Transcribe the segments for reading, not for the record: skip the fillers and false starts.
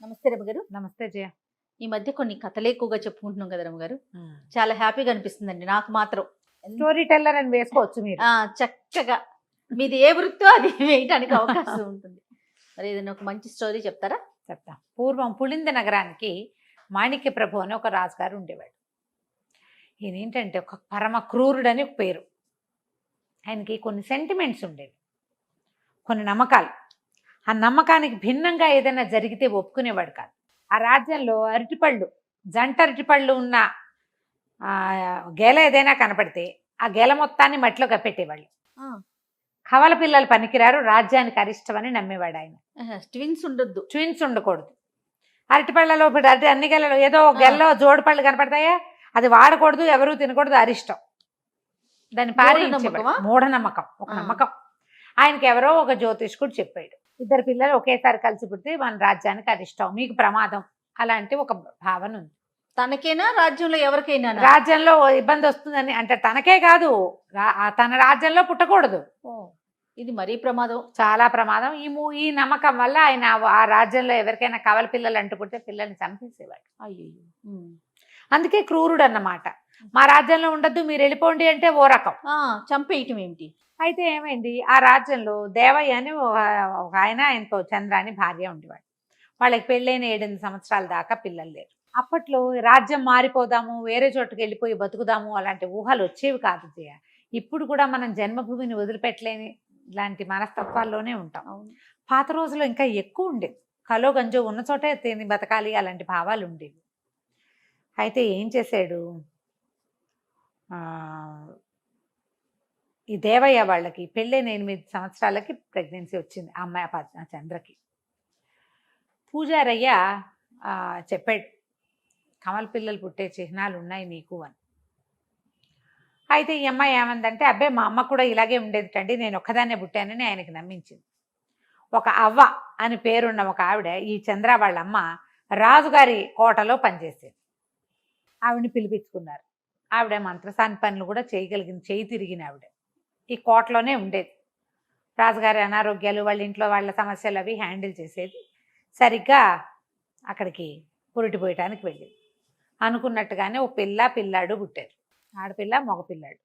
నమస్తే రమగారు. నమస్తే జయ. ఈ మధ్య కొన్ని కథలే ఎక్కువగా చెప్పుకుంటున్నాం కదా రమగారు. చాలా హ్యాపీగా అనిపిస్తుందండి నాకు మాత్రం. స్టోరీ టెల్లర్ అని వేసుకోవచ్చు మీరు. చక్కగా మీది ఏ వృత్తో అది వేయటానికి అవకాశం ఉంటుంది. మరి ఏదైనా ఒక మంచి స్టోరీ చెప్తారా? చెప్తా. పూర్వం పులింద నగరానికి మాణిక్య ప్రభు అని ఒక రాజుగారు ఉండేవాడు. ఈయన ఏంటంటే ఒక పరమ క్రూరుడని ఒక పేరు. ఆయనకి కొన్ని సెంటిమెంట్స్ ఉండేవి, కొన్ని నమ్మకాలు. ఆ నమ్మకానికి భిన్నంగా ఏదైనా జరిగితే ఒప్పుకునేవాడు కాదు. ఆ రాజ్యంలో అరటిపళ్ళు, జంట అరటిపళ్ళు ఉన్న గేల ఏదైనా కనపడితే ఆ గేల మొత్తాన్ని మట్టిలో కప్పెట్టేవాళ్ళు. కవల పిల్లలు పనికిరారు, రాజ్యానికి అరిష్టమని నమ్మేవాడు ఆయన. ట్విన్స్ ఉండకూడదు. అరటిపళ్ళలో అరటి అన్ని గెలలో ఏదో గెల్లో జోడు పళ్ళు కనపడతాయా, అది వాడకూడదు, ఎవరూ తినకూడదు, అరిష్టం. దాన్ని మూఢనమ్మకం, ఒక నమ్మకం. ఆయనకి ఎవరో ఒక జ్యోతిష్కుడు చెప్పాడు, ఇద్దరు పిల్లలు ఒకేసారి కలిసి పుడితే మన రాజ్యానికి అరిష్టం, మీకు ప్రమాదం. అలాంటి ఒక భావన ఉంది. తనకైనా రాజ్యంలో ఎవరికైనా రాజ్యంలో ఇబ్బంది వస్తుందని అంటే తనకే కాదు, తన రాజ్యంలో పుట్టకూడదు. ఇది మరీ ప్రమాదం, చాలా ప్రమాదం. ఈ నమ్మకం వల్ల ఆయన ఆ రాజ్యంలో ఎవరికైనా కవల పిల్లలు అంటూ పుడితే పిల్లల్ని చంపేసేవాడు. అయ్యో, అందుకే క్రూరుడు అన్నమాట. మా రాజ్యంలో ఉండద్దు, మీరు వెళ్ళిపోండి అంటే ఓ రకం చంపేయటం ఏమిటి. అయితే ఏమైంది, ఆ రాజ్యంలో దేవయ్య అని ఒక ఆయనతో చంద్ర అని భార్య ఉండేవాడు. వాళ్ళకి పెళ్ళైన 7 సంవత్సరాల దాకా పిల్లలు లేరు. అప్పట్లో రాజ్యం మారిపోదాము, వేరే చోటుకి వెళ్ళిపోయి బతుకుదాము అలాంటి ఊహలు వచ్చేవి కాదు జయ. ఇప్పుడు కూడా మనం జన్మభూమిని వదిలిపెట్టలేని ఇలాంటి మనస్తత్వాల్లోనే ఉంటాం. పాత రోజుల్లో ఇంకా ఎక్కువ ఉండేది. కలో గంజో ఉన్న చోటే తిని బతకాలి అలాంటి భావాలు ఉండేవి. అయితే ఏం చేశాడు, ఈ దేవయ్య వాళ్ళకి పెళ్ళైన 8 సంవత్సరాలకి ప్రెగ్నెన్సీ వచ్చింది ఆ అమ్మాయి చంద్రకి. పూజారయ్య చెప్పాడు, కమల పిల్లలు పుట్టే చిహ్నాలు ఉన్నాయి నీకు అని. అయితే ఈ అమ్మాయి ఏమందంటే, అబ్బాయి మా అమ్మ కూడా ఇలాగే ఉండేదిటండి, నేను ఒక్కదాన్నే పుట్టానని ఆయనకి నమ్మించింది. ఒక అవ్వ అని పేరున్న ఒక ఆవిడ, ఈ చంద్ర వాళ్ళ అమ్మ రాజుగారి కోటలో పనిచేసేది. ఆవిడని పిలిపించుకున్నారు. ఆవిడ మంత్రసాని పనులు కూడా చేయగలిగింది, చేయి తిరిగిన ఆవిడ. ఈ కోటలోనే ఉండేది. రాజుగారి అనారోగ్యాలు, వాళ్ళ ఇంట్లో వాళ్ళ సమస్యలు అవి హ్యాండిల్ చేసేది. సరిగ్గా అక్కడికి పురిటిపోయటానికి వెళ్ళింది. అనుకున్నట్టుగానే ఓ పిల్లాడు పుట్టారు, ఆడపిల్ల మగపిల్లాడు.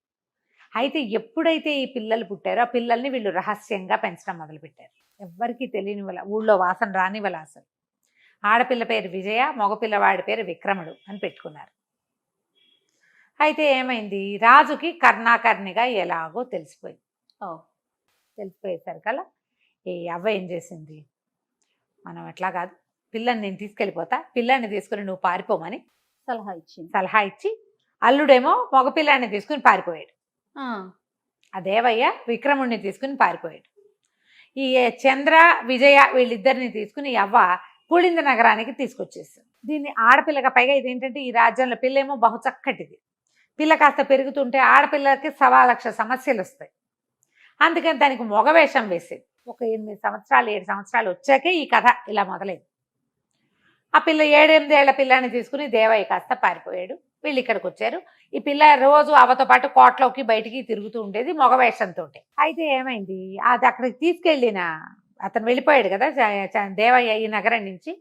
అయితే ఎప్పుడైతే ఈ పిల్లలు పుట్టారో ఆ పిల్లల్ని వీళ్ళు రహస్యంగా పెంచడం మొదలుపెట్టారు. ఎవ్వరికీ తెలియని వాళ్ళ, ఊళ్ళో వాసన రాని వాళ్ళ. అసలు ఆడపిల్ల పేరు విజయ, మగపిల్లవాడి పేరు విక్రముడు అని పెట్టుకున్నారు. అయితే ఏమైంది, రాజుకి కర్ణాకర్ణిగా ఎలాగో తెలిసిపోయింది. తెలిసిపోయేసరికల్లా ఈ అవ్వ ఏం చేసింది, మనం ఎట్లా కాదు, పిల్లని నేను తీసుకెళ్ళిపోతా, పిల్లాన్ని తీసుకుని నువ్వు పారిపోమని సలహా ఇచ్చి అల్లుడేమో మగపిల్లాన్ని తీసుకుని పారిపోయాడు. ఆ దేవయ్య విక్రముడిని తీసుకుని పారిపోయాడు. ఈ చంద్ర విజయ వీళ్ళిద్దరిని తీసుకుని అవ్వ పులింద నగరానికి తీసుకొచ్చేస్తుంది. దీన్ని ఆడపిల్లగా, పైగా ఇదేంటంటే ఈ రాజ్యంలో పిల్లేమో బహు చక్కటిది. పిల్ల కాస్త పెరుగుతుంటే ఆడపిల్లకి 1,00,000 సమస్యలు వస్తాయి. అందుకని దానికి మగవేషం వేసేది. ఒక 8 సంవత్సరాలు 7 సంవత్సరాలు వచ్చాకే ఈ కథ ఇలా మొదలైంది. ఆ పిల్ల 7-8 ఏళ్ల పిల్లాన్ని తీసుకుని దేవయ్య కాస్త పారిపోయాడు. వీళ్ళు ఇక్కడికి వచ్చారు. ఈ పిల్ల రోజు అవతో పాటు కోటలోకి బయటికి తిరుగుతూ ఉండేది మగవేషంతో. అయితే ఏమైంది, అది అక్కడికి తీసుకెళ్ళిన అతను వెళ్ళిపోయాడు కదా దేవయ్య ఈ నగరం నుంచి.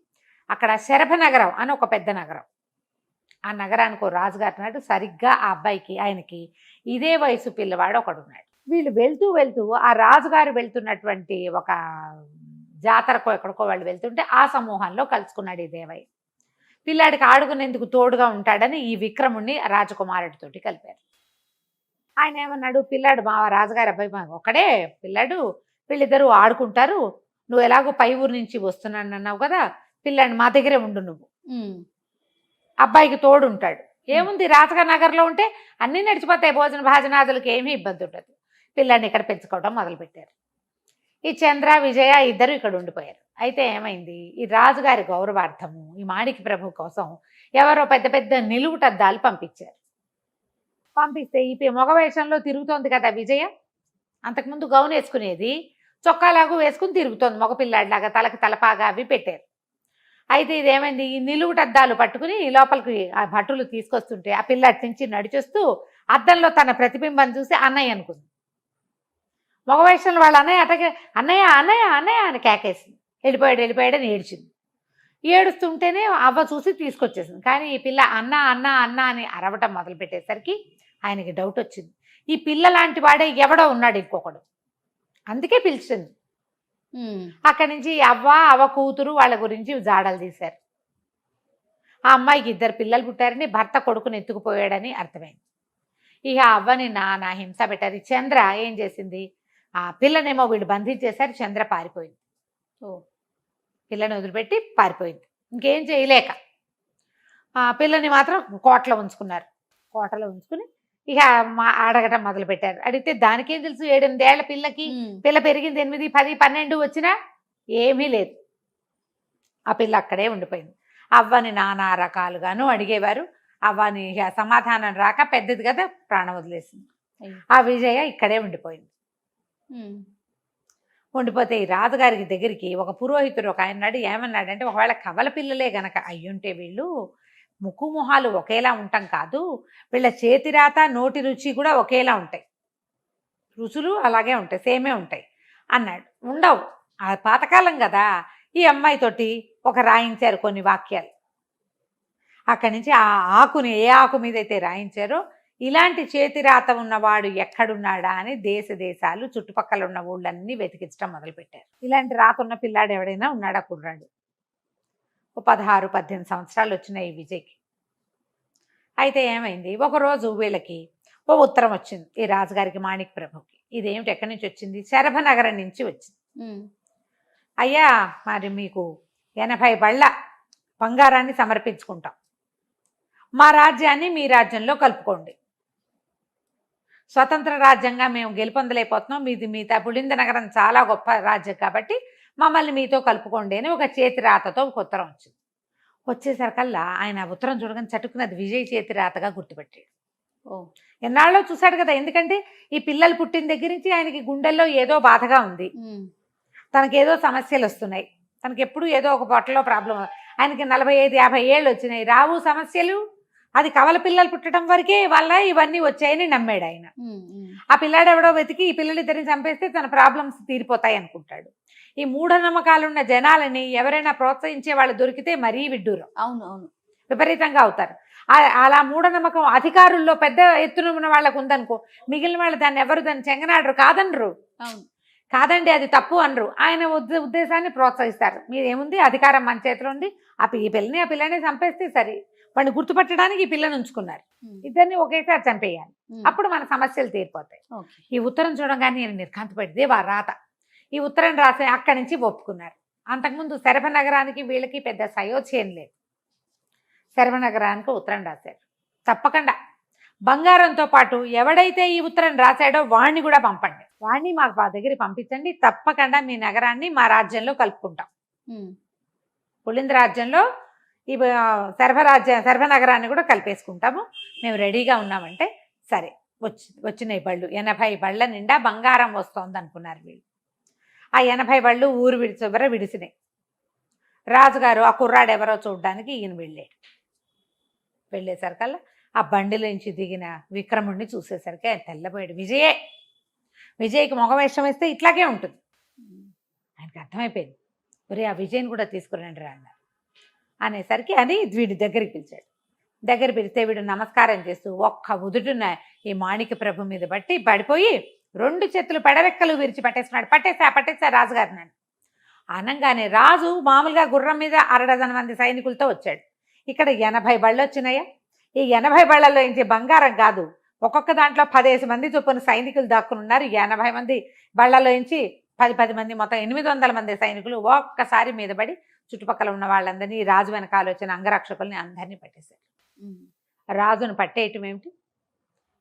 అక్కడ శరభ నగరం అని ఒక పెద్ద నగరం. ఆ నగరానికి ఒక రాజుగారు ఉన్నాడు. సరిగ్గా ఆ అబ్బాయికి ఆయనకి ఇదే వయసు పిల్లవాడు ఒకడున్నాడు. వీళ్ళు వెళ్తూ వెళ్తూ ఆ రాజుగారు వెళ్తున్నటువంటి ఒక జాతరకో ఎక్కడికో వాళ్ళు వెళ్తుంటే ఆ సమూహంలో కలుసుకున్నాడు ఈ దేవయ్య. పిల్లాడికి ఆడుకునేందుకు తోడుగా ఉంటాడని ఈ విక్రముణ్ణి రాజకుమారుడితోటి కలిపారు. ఆయన ఏమన్నాడు, పిల్లాడు మా రాజుగారి అబ్బాయి ఒకడే పిల్లాడు, వీళ్ళిద్దరూ ఆడుకుంటారు, నువ్వు ఎలాగో పై ఊరు నుంచి వస్తున్నాను అన్నావు కదా, పిల్లాడిని మా దగ్గరే ఉండు, నువ్వు అబ్బాయికి తోడు ఉంటాడు. ఏముంది, రాజగారి నగర్లో ఉంటే అన్నీ నడిచిపోతాయి, భోజన భాజనాదులకి ఏమీ ఇబ్బంది ఉండదు. పిల్లాడిని ఇక్కడ పెంచుకోవడం మొదలుపెట్టారు. ఈ చంద్ర విజయ ఇద్దరు ఇక్కడ ఉండిపోయారు. అయితే ఏమైంది, ఈ రాజుగారి గౌరవార్థము ఈ మాణిక్య ప్రభు కోసం ఎవరో పెద్ద పెద్ద నిలువుటద్దాలు పంపించారు. పంపిస్తే ఈ మగవేషంలో తిరుగుతోంది కదా విజయ, అంతకుముందు గౌన్ వేసుకునేది, చొక్కాలాగు వేసుకుని తిరుగుతోంది మగపిల్లాడిలాగా, తలకి తలపాగా అవి పెట్టారు. అయితే ఇదేమైంది, ఈ నిలువుటద్దాలు పట్టుకుని లోపలికి ఆ భటులు తీసుకొస్తుంటే ఆ పిల్ల నుంచి నడిచొస్తూ అద్దంలో తన ప్రతిబింబం చూసి అన్నయ్య అనుకుంది. మగవేషంలో వాళ్ళ అన్నయ్య అటకే అన్నయ్య అన్నయ్య అన్నయ్య అని కేకేసింది. వెళ్ళిపోయాడు అని ఏడ్చింది. ఏడుస్తుంటేనే అవ్వ చూసి తీసుకొచ్చేసింది. కానీ ఈ పిల్ల అన్న అన్న అన్న అని అరవటం మొదలు పెట్టేసరికి ఆయనకి డౌట్ వచ్చింది. ఈ పిల్ల లాంటి వాడే ఎవడో ఉన్నాడు ఇంకొకడు, అందుకే పిలిచింది. అక్కడి నుంచి అవ్వ కూతురు వాళ్ళ గురించి జాడలు తీశారు. ఆ అమ్మాయికి 2 పిల్లలు పుట్టారని, భర్త కొడుకుని ఎత్తుకుపోయాడని అర్థమైంది. ఇక అవ్వని నానా హింస పెట్టారు. చంద్ర ఏం చేసింది, ఆ పిల్లనేమో వీళ్ళు బంధించేశారు. చంద్ర పారిపోయింది. పిల్లని వదిలిపెట్టి పారిపోయింది. ఇంకేం చేయలేక ఆ పిల్లని మాత్రం కోటలో ఉంచుకున్నారు. కోటలో ఉంచుకుని ఇక అడగటం మొదలు పెట్టారు. అడిగితే దానికేం తెలుసు, 7-8 ఏళ్ల పిల్లకి, పిల్ల పెరిగింది 8, 10, 12 వచ్చినా ఏమీ లేదు. ఆ పిల్ల అక్కడే ఉండిపోయింది. అవ్వని నానా రకాలుగాను అడిగేవారు. అవ్వని సమాధానం రాక పెద్దది కదా ప్రాణం వదిలేసింది. ఆ విజయ ఇక్కడే ఉండిపోయింది. ఉండిపోతే ఈ రాజుగారికి దగ్గరికి ఒక పురోహితుడు ఒక ఆయన ఏమన్నాడంటే, ఒకవేళ కవల పిల్లలే గనక అయ్యుంటే వీళ్ళు ముక్కు మొహాలు ఒకేలా ఉంటాం కాదు, వీళ్ళ చేతిరాత నోటి రుచి కూడా ఒకేలా ఉంటాయి, రుచులు అలాగే ఉంటాయి, సేమే ఉంటాయి అన్నాడు. ఉండవు, ఆ పాతకాలం కదా. ఈ అమ్మాయితోటి ఒక రాయించారు కొన్ని వాక్యాలు. అక్కడి నుంచి ఆ ఆకుని ఏ ఆకు మీద అయితే రాయించారో, ఇలాంటి చేతిరాత ఉన్నవాడు ఎక్కడున్నాడా అని దేశాలు చుట్టుపక్కల ఉన్న ఊళ్ళన్నీ వెతికించడం మొదలుపెట్టారు. ఇలాంటి రాత ఉన్న పిల్లాడు ఎవడైనా ఉన్నాడా కుర్రాడు. 16-18 సంవత్సరాలు వచ్చినాయి ఈ విజయ్కి. అయితే ఏమైంది, ఒకరోజు వీళ్ళకి ఓ ఉత్తరం వచ్చింది ఈ రాజుగారికి, మాణిక్ ప్రభుకి. ఇదేమిటి, ఎక్కడి నుంచి వచ్చింది, శరభనగరం నుంచి వచ్చింది. అయ్యా, మరి మీకు 80 బళ్ళ బంగారాన్ని సమర్పించుకుంటాం, మా రాజ్యాన్ని మీ రాజ్యంలో కలుపుకోండి. స్వతంత్ర రాజ్యంగా మేము గెలుపొందలేకపోతున్నాం, మిగతా పులింద నగరం చాలా గొప్ప రాజ్యం కాబట్టి మమ్మల్ని మీతో కలుపుకోండి అని ఒక చేతి రాతతో ఒక ఉత్తరం వచ్చింది. వచ్చేసరికల్లా ఆయన ఉత్తరం చూడగానే చటుకున్నది విజయ్ చేతి రాతగా గుర్తుపెట్టాడు. ఎన్నాళ్ళో చూశాడు కదా, ఎందుకంటే ఈ పిల్లలు పుట్టిన దగ్గర నుంచి ఆయనకి గుండెల్లో ఏదో బాధగా ఉంది, తనకేదో సమస్యలు వస్తున్నాయి, తనకి ఎప్పుడు ఏదో ఒక పొట్టలో ప్రాబ్లం. ఆయనకి 45-50 ఏళ్ళు వచ్చినాయి, రావు సమస్యలు. అది కవల పిల్లలు పుట్టడం వరకే వల్ల ఇవన్నీ వచ్చాయని నమ్మాడు ఆయన. ఆ పిల్లాడు ఎవడో వెతికి ఈ పిల్లలిద్దరిని చంపేస్తే తన ప్రాబ్లమ్స్ తీరిపోతాయి అనుకుంటాడు. ఈ మూఢనమ్మకాలున్న జనాలని ఎవరైనా ప్రోత్సహించే వాళ్ళు దొరికితే మరీ విడ్డూరం, అవును విపరీతంగా అవుతారు. అలా మూఢనమ్మకం అధికారుల్లో పెద్ద ఎత్తున ఉన్న వాళ్ళకు ఉందనుకో, మిగిలిన వాళ్ళు దాన్ని ఎవరు దాన్ని చెంగనాడరు, కాదనరు. కాదండి అది తప్పు అనరు. ఆయన ఉద్దేశాన్ని ప్రోత్సహిస్తారు. మీరేముంది, అధికారం మన చేతిలో ఉంది, ఆ పిల్లని చంపేస్తే సరే, వాడిని గుర్తుపట్టడానికి ఈ పిల్లని ఉంచుకున్నారు. ఇద్దరిని ఒకేసారి చంపేయాలి, అప్పుడు మన సమస్యలు తీరిపోతాయి. ఈ ఉత్తరం చూడగానే నేను నిర్ఘాంతపడితే వారు రాత. ఈ ఉత్తరం రాసి అక్కడి నుంచి ఒప్పుకున్నారు. అంతకుముందు శరభనగరానికి వీళ్ళకి పెద్ద సయోధ్యం లేదు. శరభనగరానికి ఉత్తరం రాశారు, తప్పకుండా బంగారంతో పాటు ఎవడైతే ఈ ఉత్తరం రాశాడో వాణ్ణి కూడా పంపండి, వాణ్ణి మాకు మా దగ్గర పంపించండి, తప్పకుండా మీ నగరాన్ని మా రాజ్యంలో కలుపుకుంటాం. పులింద రాజ్యంలో ఈ శరభనగరాన్ని కూడా కలిపేసుకుంటాము, మేము రెడీగా ఉన్నామంటే సరే. వచ్చినాయి బళ్ళు, 80 బళ్ళ నిండా బంగారం వస్తోంది అనుకున్నారు వీళ్ళు. ఆ 80 బళ్ళు ఊరు విడిసినాయి. రాజుగారు ఆ కుర్రాడు ఎవరో చూడడానికి ఈయన వెళ్ళేసరికల్లా ఆ బండిలో నుంచి దిగిన విక్రముడిని చూసేసరికి ఆయన తెల్లబోయాడు. విజయ్కి మొగవేషం వేస్తే ఇట్లాగే ఉంటుంది. ఆయనకి అర్థమైపోయింది, ఒరే ఆ విజయ్ని కూడా తీసుకురండి రా అన్నారు. అనేసరికి అని వీడి దగ్గరికి పిలిచాడు. దగ్గర పిలిస్తే వీడు నమస్కారం చేస్తూ ఒక్క ఉదుటున ఈ మాణిక ప్రభు మీద పడిపోయి 2 చేతులు పెడరెక్కలు విరిచి పట్టేస్తున్నాడు. పట్టేసా రాజుగారిని అనగానే రాజు మామూలుగా గుర్రం మీద 6 మంది సైనికులతో వచ్చాడు. ఇక్కడ 80 బళ్ళు వచ్చినాయా? ఈ 80 బళ్ళల్లో నుంచి బంగారం కాదు, ఒక్కొక్క దాంట్లో 10 మంది చొప్పున సైనికులు దాక్కుని ఉన్నారు. 80 మంది బళ్ళలో నుంచి 10 మంది, మొత్తం 800 మంది సైనికులు ఒక్కసారి మీద పడి చుట్టుపక్కల ఉన్న వాళ్ళందరినీ, రాజు వెనకాల వచ్చిన అంగరక్షకుల్ని అందరినీ పట్టేశారు. రాజును పట్టేయటం ఏమిటి,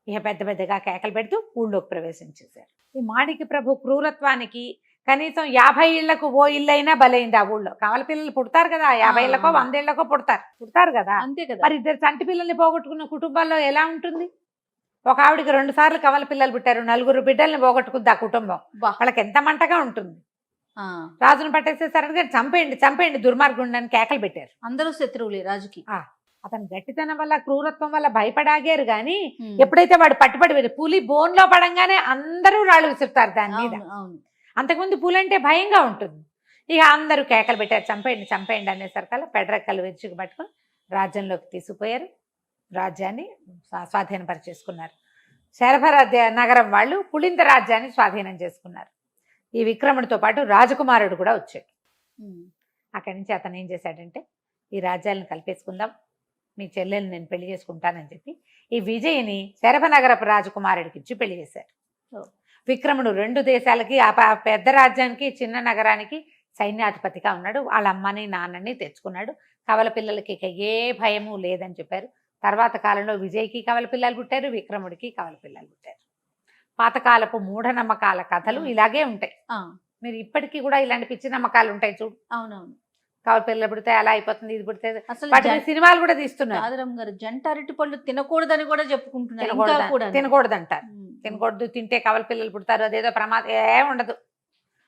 ఇక పెద్దగా కేకలు పెడుతూ ఊళ్ళోకి ప్రవేశించేశారు. ఈ మాణిక ప్రభు క్రూరత్వానికి కనీసం 50 ఇళ్లకు ఓ ఇల్లైనా బలైంది ఆ ఊళ్ళో. కవల పిల్లలు పుడతారు కదా, 50 ఇళ్లకో 100 ఇళ్లకో పుడతారు కదా, అంతే కదా. మరి 2 చంటి పిల్లల్ని పోగొట్టుకున్న కుటుంబాల్లో ఎలా ఉంటుంది? ఒక ఆవిడికి 2 సార్లు కవల పిల్లలు పుట్టారు, 4 బిడ్డల్ని పోగొట్టుకుంది ఆ కుటుంబం. వాళ్ళకి ఎంత మంటగా ఉంటుంది. రాజును పట్టేసేసరికి చంపేయండి దుర్మార్గుండి అని కేకలు పెట్టారు. అందరూ శత్రువులే రాజుకి. అతను గట్టితనం వల్ల, క్రూరత్వం వల్ల భయపడాగారు గాని, ఎప్పుడైతే వాడు పట్టుబడి పులి బోన్లో పడంగానే అందరూ రాళ్ళు విసురుతారు దాని మీద. అంతకుముందు పులి అంటే భయంగా ఉంటుంది. ఇక అందరూ కేకలు పెట్టారు, చంపేయండి చంపేయండి అనేసరికల్లా పెడరెక్కలు విరుచుకు పట్టుకొని రాజ్యంలోకి తీసుకుపోయారు. రాజ్యాన్ని స్వాధీనపరిచేసుకున్నారు. నగరం వాళ్ళు పులింద రాజ్యాన్ని స్వాధీనం చేసుకున్నారు. ఈ విక్రముడితో పాటు రాజకుమారుడు కూడా వచ్చాడు. అక్కడి నుంచి అతను ఏం చేశాడంటే, ఈ రాజ్యాలను కలిపేసుకుందాం, మీ చెల్లెల్ని నేను పెళ్లి చేసుకుంటానని చెప్పి ఈ విజయ్ని శరభనగరపు రాజకుమారుడికి ఇచ్చి పెళ్లి చేశారు. విక్రముడు 2 దేశాలకి, ఆ పెద్ద రాజ్యానికి చిన్న నగరానికి సైన్యాధిపతిగా ఉన్నాడు. వాళ్ళ అమ్మని నాన్నని తెచ్చుకున్నాడు. కవల పిల్లలకి ఇక ఏ భయము లేదని చెప్పారు. తర్వాత కాలంలో విజయ్కి కవల పిల్లలు పుట్టారు, విక్రముడికి కవల పిల్లలు పుట్టారు. పాతకాలపు మూఢనమ్మకాల కథలు ఇలాగే ఉంటాయి. మీరు ఇప్పటికీ కూడా ఇలాంటి పిచ్చి నమ్మకాలు ఉంటాయి చూడు. అవునవును. కవల పిల్లలు పుడితే అలా అయిపోతుంది, ఇది పుడితే అసలు సినిమాలు కూడా తీస్తున్నారు. ఆదరం గారు జంట అరటి పళ్ళు తినకూడదని కూడా చెప్పుకుంటున్నారు. తినకూడదు అంటారు. తినకూడదు, తింటే కవల పిల్లలు పుడతారు, అదేదో ప్రమాదం ఏం ఉండదు,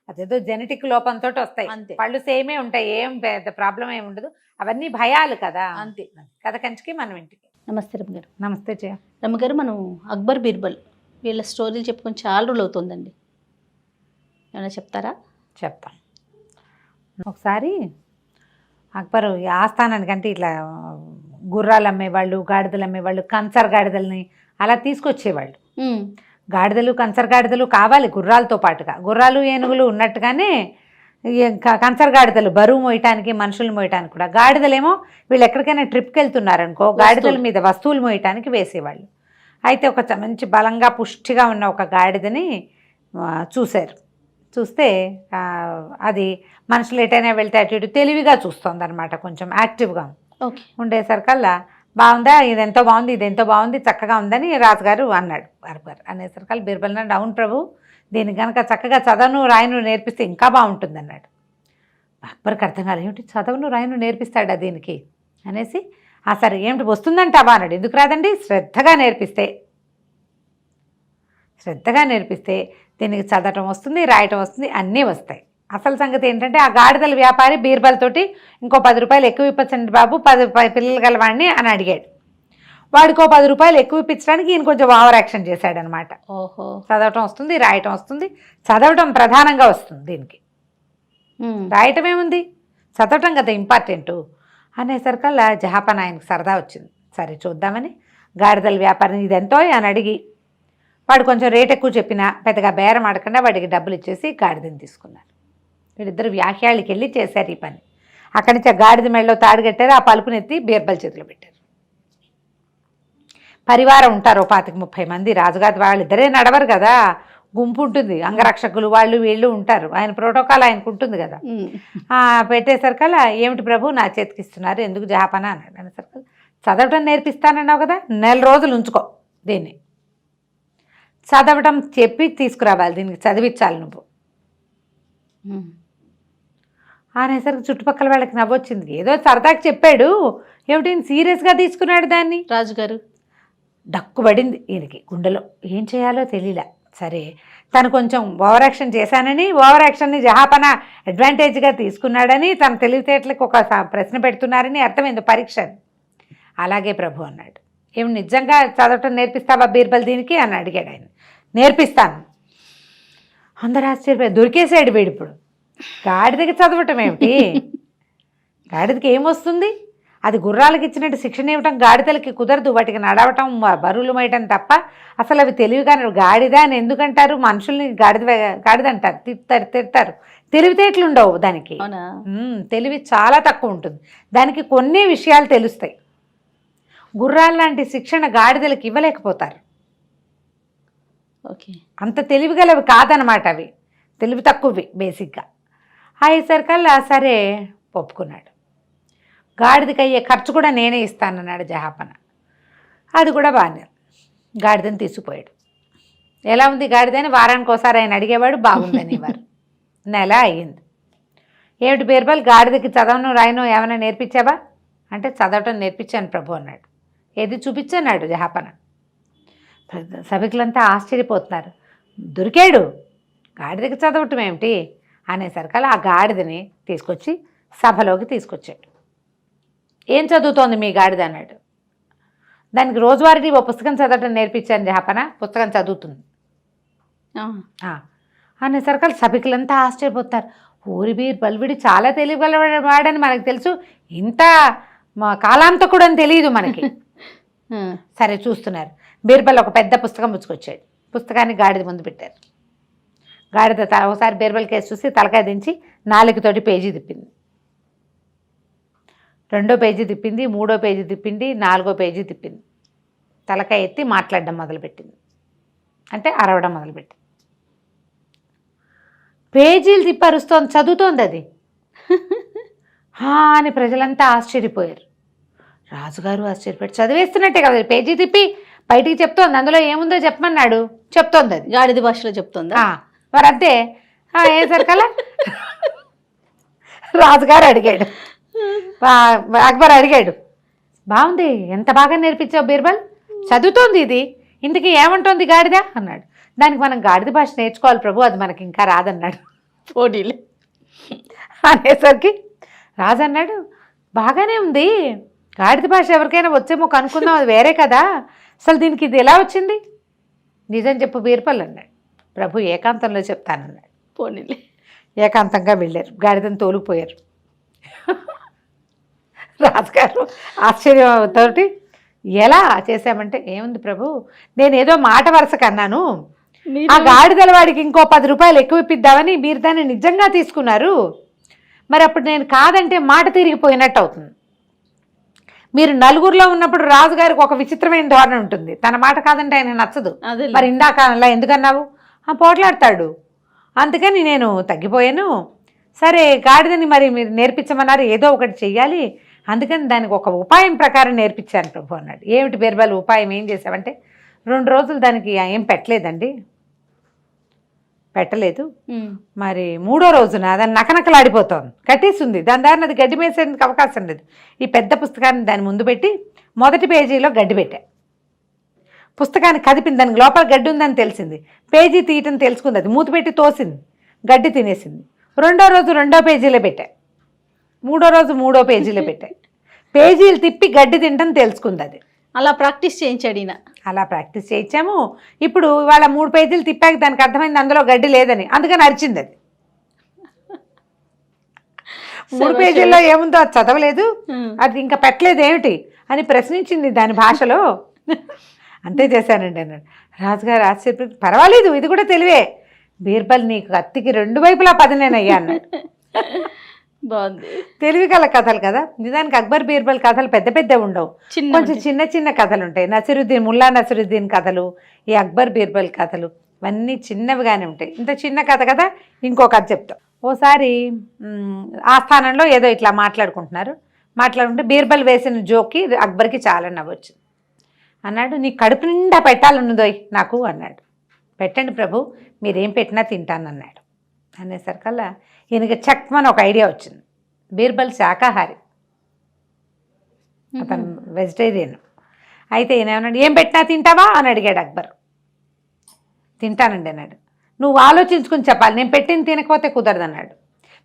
అదేదో జెనెటిక్ లోపంతో వస్తాయి. పళ్ళు సేమే ఉంటాయి, ఏం పెద్ద ప్రాబ్లం ఏమి ఉండదు. అవన్నీ భయాలు కదా. అంతే. కథ కంచికి మనం ఇంటికి. నమస్తే రమ్మగారు. నమస్తే జయ. రమ్మగారు, మనం అక్బర్ బీర్బల్ వీళ్ళ స్టోరీలు చెప్పుకొని చాలా రోజులు అవుతుందండి, ఏమైనా చెప్తారా? చెప్తాం. ఒకసారి అక్బరు ఆస్థానానికంటే ఇట్లా గుర్రాలు అమ్మేవాళ్ళు, గాడిదలు అమ్మేవాళ్ళు, కంచర్ గాడిదల్ని అలా తీసుకొచ్చేవాళ్ళు. గాడిదలు కంచర్ గాడిదలు కావాలి గుర్రాలతో పాటుగా. గుర్రాలు ఏనుగులు ఉన్నట్టుగానే కంచర్ గాడిదలు బరువు మోయటానికి, మనుషులు మోయటానికి కూడా. గాడిదలేమో వీళ్ళు ఎక్కడికైనా ట్రిప్కి వెళ్తున్నారనుకో, గాడిదల మీద వస్తువులు మోయటానికి వేసేవాళ్ళు. అయితే ఒక మంచి బలంగా పుష్టిగా ఉన్న ఒక గాడిదని చూశారు. చూస్తే అది మనుషులు ఎటైనా వెళ్తే అటు ఇటు తెలివిగా చూస్తుంది అనమాట, కొంచెం యాక్టివ్గా ఉండేసరికల్లా బాగుందా, ఇదెంతో బాగుంది, ఇదెంతో బాగుంది, చక్కగా ఉందని రాజుగారు అన్నాడు. అక్బర్ అనేసరికల్లా బీర్బల్ అన్నాడు, అవును ప్రభు, దీన్ని కనుక చక్కగా చదవను రాయను నేర్పిస్తే ఇంకా బాగుంటుంది అన్నాడు. అక్బర్కి అర్థం కాలేదు, ఏమిటి చదవను రాయను నేర్పిస్తాడా దీనికి అనేసి, సరే ఏమిటి వస్తుందంటావా అన్నాడు. ఎందుకు రాదండి, శ్రద్ధగా నేర్పిస్తే దీనికి చదవటం వస్తుంది, రాయటం వస్తుంది, అన్నీ వస్తాయి. అసలు సంగతి ఏంటంటే, ఆ గాడిదల వ్యాపారి బీర్బల్ తోటి ఇంకో 10 రూపాయలు ఎక్కువ ఇప్పచ్చండి బాబు, 10 పిల్లలు గలవాడిని అని అడిగాడు. వాడికో 10 రూపాయలు ఎక్కువ ఇప్పించడానికి ఈయన కొంచెం ఓవర్ యాక్షన్ చేశాడనమాట. ఓహో, చదవటం వస్తుంది, రాయటం వస్తుంది. చదవటం ప్రధానంగా వస్తుంది దీనికి, రాయటం ఏముంది, చదవటం కదా ఇంపార్టెంటు అనేసరికల్లా జహాపన ఆయనకు సరదా వచ్చింది. సరే చూద్దామని గాడిదల వ్యాపారం ఇదెంతో అని అడిగి, వాడు కొంచెం రేట్ ఎక్కువ చెప్పినా పెద్దగా బేరం ఆడకుండా వాడికి డబ్బులు ఇచ్చేసి గాడిదని తీసుకున్నారు. వీళ్ళిద్దరు వ్యాఖ్యాళ్ళకి వెళ్ళి చేశారు ఈ పని. అక్కడి నుంచి ఆ గాడిద మెడలో తాడు కట్టారు, ఆ పలుపునెత్తి బీర్బల్ చేతిలో పెట్టారు. పరివారం ఉంటారు 25-30 మంది. రాజుగారి వాళ్ళిద్దరే నడవరు కదా, గుంపు ఉంటుంది, అంగరక్షకులు వాళ్ళు వీళ్ళు ఉంటారు. ఆయన ప్రోటోకాల్ ఆయనకు ఉంటుంది కదా. పెట్టేసరికల్లా ఏమిటి ప్రభు నా చేతికి ఇస్తున్నారు, ఎందుకు జహాపన అన్నాడు. అనేసరికల్లా చదవటం నేర్పిస్తానన్నావు కదా, 4 రోజులు ఉంచుకో దీన్ని, చదవటం చెప్పి తీసుకురావాలి, దీనికి చదివించాలి నువ్వు అనేసరికి చుట్టుపక్కల వాళ్ళకి నవ్వొచ్చింది. ఏదో సరదాకి చెప్పాడు, ఏమిటి సీరియస్గా తీసుకున్నాడు దాన్ని. రాజుగారు డక్కుబడింది ఈయనకి గుండెలో, ఏం చేయాలో తెలియలే. సరే తను కొంచెం ఓవర్ యాక్షన్ చేశానని, ఓవర్ యాక్షన్ని జహాపన అడ్వాంటేజ్గా తీసుకున్నాడని, తన తెలివితేటలకు ఒక ప్రశ్న పెడుతున్నారని అర్థమైంది, పరీక్ష. అలాగే ప్రభు అన్నాడు. ఏమి నిజంగా చదవటం నేర్పిస్తావా బీర్బల్ దీనికి అని అడిగాడు ఆయన. నేర్పిస్తాను. అందరూ ఆశ్చర్యపోయారు, దొరికేసాడు వీడు. ఇప్పుడు గాడిదకి చదవటం ఏమిటి, గాడిదకి ఏమొస్తుంది, అది గుర్రాలకు ఇచ్చినట్టు శిక్షణ ఇవ్వటం గాడిదలకి కుదరదు, వాటికి నడవటం బరువులు మోయటం తప్ప. అసలు అవి తెలివిగా గాడిద అని ఎందుకంటారు, మనుషుల్ని గాడిద అంటారు, తిడతారు. తెలివితేటలు ఉండవు దానికి, తెలివి చాలా తక్కువ ఉంటుంది దానికి, కొన్ని విషయాలు తెలుస్తాయి. గుర్రాలు లాంటి శిక్షణ గాడిదలకి ఇవ్వలేకపోతారు. ఓకే, అంత తెలివిగలవి కాదనమాట, అవి తెలివి తక్కువవి బేసిక్గా. అయ్యేసరికల్లా సరే ఒప్పుకున్నాడు. గాడిదకి అయ్యే ఖర్చు కూడా నేనే ఇస్తానన్నాడు జహాపన. అది కూడా బాగానే, గాడిదని తీసుకుపోయాడు. ఎలా ఉంది గాడిద అని వారానికి ఒకసారి ఆయన అడిగేవాడు, బాగుందనేవారు. నెల అయ్యింది. ఏమిటి బీర్బల్, గాడిదకి చదవను రాయను ఏమైనా నేర్పించావా అంటే, చదవటం నేర్పించాను ప్రభు అన్నాడు. ఏది చూపించన్నాడు జహాపన. సభికులంతా ఆశ్చర్యపోతున్నారు, దొరికాడు, గాడిదకి చదవటం ఏమిటి అనేసరికల్లా ఆ గాడిదని తీసుకొచ్చి సభలోకి తీసుకొచ్చాడు. ఏం చదువుతోంది మీ గాడిద అన్నాడు. దానికి రోజువారీ ఓ పుస్తకం చదవటం నేర్పించాను జహాపన, పుస్తకం చదువుతుంది అనేసరికల్లా సభికులంతా ఆశ్చర్యపోతారు. ఊరి బీర్బల్ వీడు చాలా తెలియగలవాడని మనకు తెలుసు, ఇంత కాలాంతకుడు అని తెలియదు మనకి. సరే చూస్తున్నారు. బీర్బల్ ఒక పెద్ద పుస్తకం పుచ్చుకొచ్చాడు. పుస్తకాన్ని గాడిద ముందు పెట్టారు. గాడిద ఒకసారి బీర్బల్ కేసు చూసి తలకాయ దించి 4తోటి పేజీ తిప్పింది. 2వ పేజీ తిప్పింది, 3వ పేజీ తిప్పింది, 4వ పేజీ తిప్పింది. తలకాయ ఎత్తి మాట్లాడడం మొదలుపెట్టింది, అంటే అరవడం మొదలుపెట్టింది. పేజీలు తిప్పి అరుస్తోంది, చదువుతోంది అది. అని ప్రజలంతా ఆశ్చర్యపోయారు. రాజుగారు ఆశ్చర్యపోయారు. చదివేస్తున్నట్టే కదా, పేజీ తిప్పి బయటికి చెప్తోంది, అందులో ఏముందో చెప్పమన్నాడు, చెప్తోంది అది గాడిద భాషలో చెప్తోందా? మరి అంతే. ఏం సరికలా రాజుగారు అడిగాడు, అక్బర్ అడిగాడు, బాగుంది, ఎంత బాగా నేర్పించావు బీర్బల్, చదువుతోంది ఇది, ఇంతకీ ఏమంటోంది గాడిద అన్నాడు. దానికి మనం గాడిద భాష నేర్చుకోవాలి ప్రభు, అది మనకి ఇంకా రాదన్నాడు. పోటీలే అనేసరికి రాజు అన్నాడు, బాగానే ఉంది, గాడిద భాష ఎవరికైనా వచ్చేమో కనుక్కుందాం, అది వేరే కదా, అసలు దీనికి ఇది ఎలా వచ్చింది, నిజం చెప్పు బీర్బల్ అన్నాడు. ప్రభు ఏకాంతంలో చెప్తానన్నాడు. పోనీలే. ఏకాంతంగా వెళ్ళారు, గాడిదని తోలుకుపోయారు. రాజుగారు ఆశ్చర్యంతోటి ఎలా చేశామంటే, ఏముంది ప్రభు, నేను ఏదో మాట వరుసకు అన్నాను, ఆ గాడిదల వాడికి ఇంకో 10 రూపాయలు ఎక్కువ ఇప్పిద్దామని మీరు దాన్ని నిజంగా తీసుకున్నారు, మరి అప్పుడు నేను కాదంటే మాట తిరిగిపోయినట్టు అవుతుంది. మీరు నలుగురిలో ఉన్నప్పుడు రాజుగారికి ఒక విచిత్రమైన ధోరణి ఉంటుంది, తన మాట కాదంటే ఆయన నచ్చదు. మరి ఇందాక అలా ఎందుకన్నావు, పోట్లాడతాడు, అందుకని నేను తగ్గిపోయాను. సరే గాడిదని మరి మీరు నేర్పించమన్నారు, ఏదో ఒకటి చెయ్యాలి, అందుకని దానికి ఒక ఉపాయం ప్రకారం నేర్పించాను ప్రభు అన్నాడు. ఏమిటి బీర్బల్ ఉపాయం, ఏం చేసావంటే, 2 రోజులు దానికి ఏం పెట్టలేదండి, పెట్టలేదు, మరి 3వ రోజున దాన్ని నకనకలాడిపోతుంది, కట్టేసింది, దాని దారిని అది గడ్డి మేసేందుకు అవకాశం లేదు. ఈ పెద్ద పుస్తకాన్ని దాని ముందు పెట్టి మొదటి పేజీలో గడ్డి పెట్టా, పుస్తకాన్ని కదిపింది, దానికి లోపల గడ్డి ఉందని తెలిసింది, పేజీ తీయటం తెలుసుకుంది, అది మూత పెట్టి తోసింది, గడ్డి తినేసింది. 2వ రోజు 2వ పేజీలో పెట్టా, 3వ రోజు 3వ పేజీలో పెట్టా, పేజీలు తిప్పి గడ్డి తింటం తెలుసుకుంది అది. అలా ప్రాక్టీస్ చేయించాడు ఈయన. అలా ప్రాక్టీస్ చేయించాము. ఇప్పుడు ఇవాళ 3 పేజీలు తిప్పాక దానికి అర్థమైంది అందులో గడ్డి లేదని, అందుకని అరిచింది అది. 3 పేజీల్లో ఏముందో అది చదవలేదు, అది ఇంకా పెట్టలేదు ఏమిటి అని ప్రశ్నించింది దాని భాషలో. అంతే చేశానండి అన్నాడు. రాజుగారు ఆశ్చర్య, పర్వాలేదు, ఇది కూడా తెలివే, బీర్బల్ నీకు కత్తికి 2 వైపులా పదనేనయ్యా అన్నాడు. బాగుంది. తెలివి గల కథలు కదా, నిజానికి అక్బర్ బీర్బల్ కథలు పెద్ద పెద్ద ఉండవు, కొంచెం చిన్న చిన్న కథలు ఉంటాయి. నసిరుద్దీన్, ముల్లా నసిరుద్దీన్ కథలు, ఈ అక్బర్ బీర్బల్ కథలు ఇవన్నీ చిన్నవిగానే ఉంటాయి. ఇంత చిన్న కథ కదా, ఇంకో కథ చెప్తాం. ఓసారి ఆస్థానంలో ఏదో ఇట్లా మాట్లాడుకుంటే బీర్బల్ వేసిన జోక్కి అక్బర్కి చాలా నవ్వొచ్చింది. అన్నాడు, నీ కడుపు నిండా పెట్టాలన్నదోయ్ నాకు అన్నాడు. పెట్టండి ప్రభు, మీరేం పెట్టినా తింటానన్నాడు. అనేసరికల్లా ఈయనకి చక్మని ఒక ఐడియా వచ్చింది. బీర్బల్ శాకాహారి, అతను వెజిటేరియన్. అయితే ఈయన ఏమన్నాడు, ఏం పెట్టినా తింటావా అని అడిగాడు అక్బర్. తింటానండి అన్నాడు. నువ్వు ఆలోచించుకుని చెప్పాలి, నేను పెట్టింది తినకపోతే కుదరదు అన్నాడు.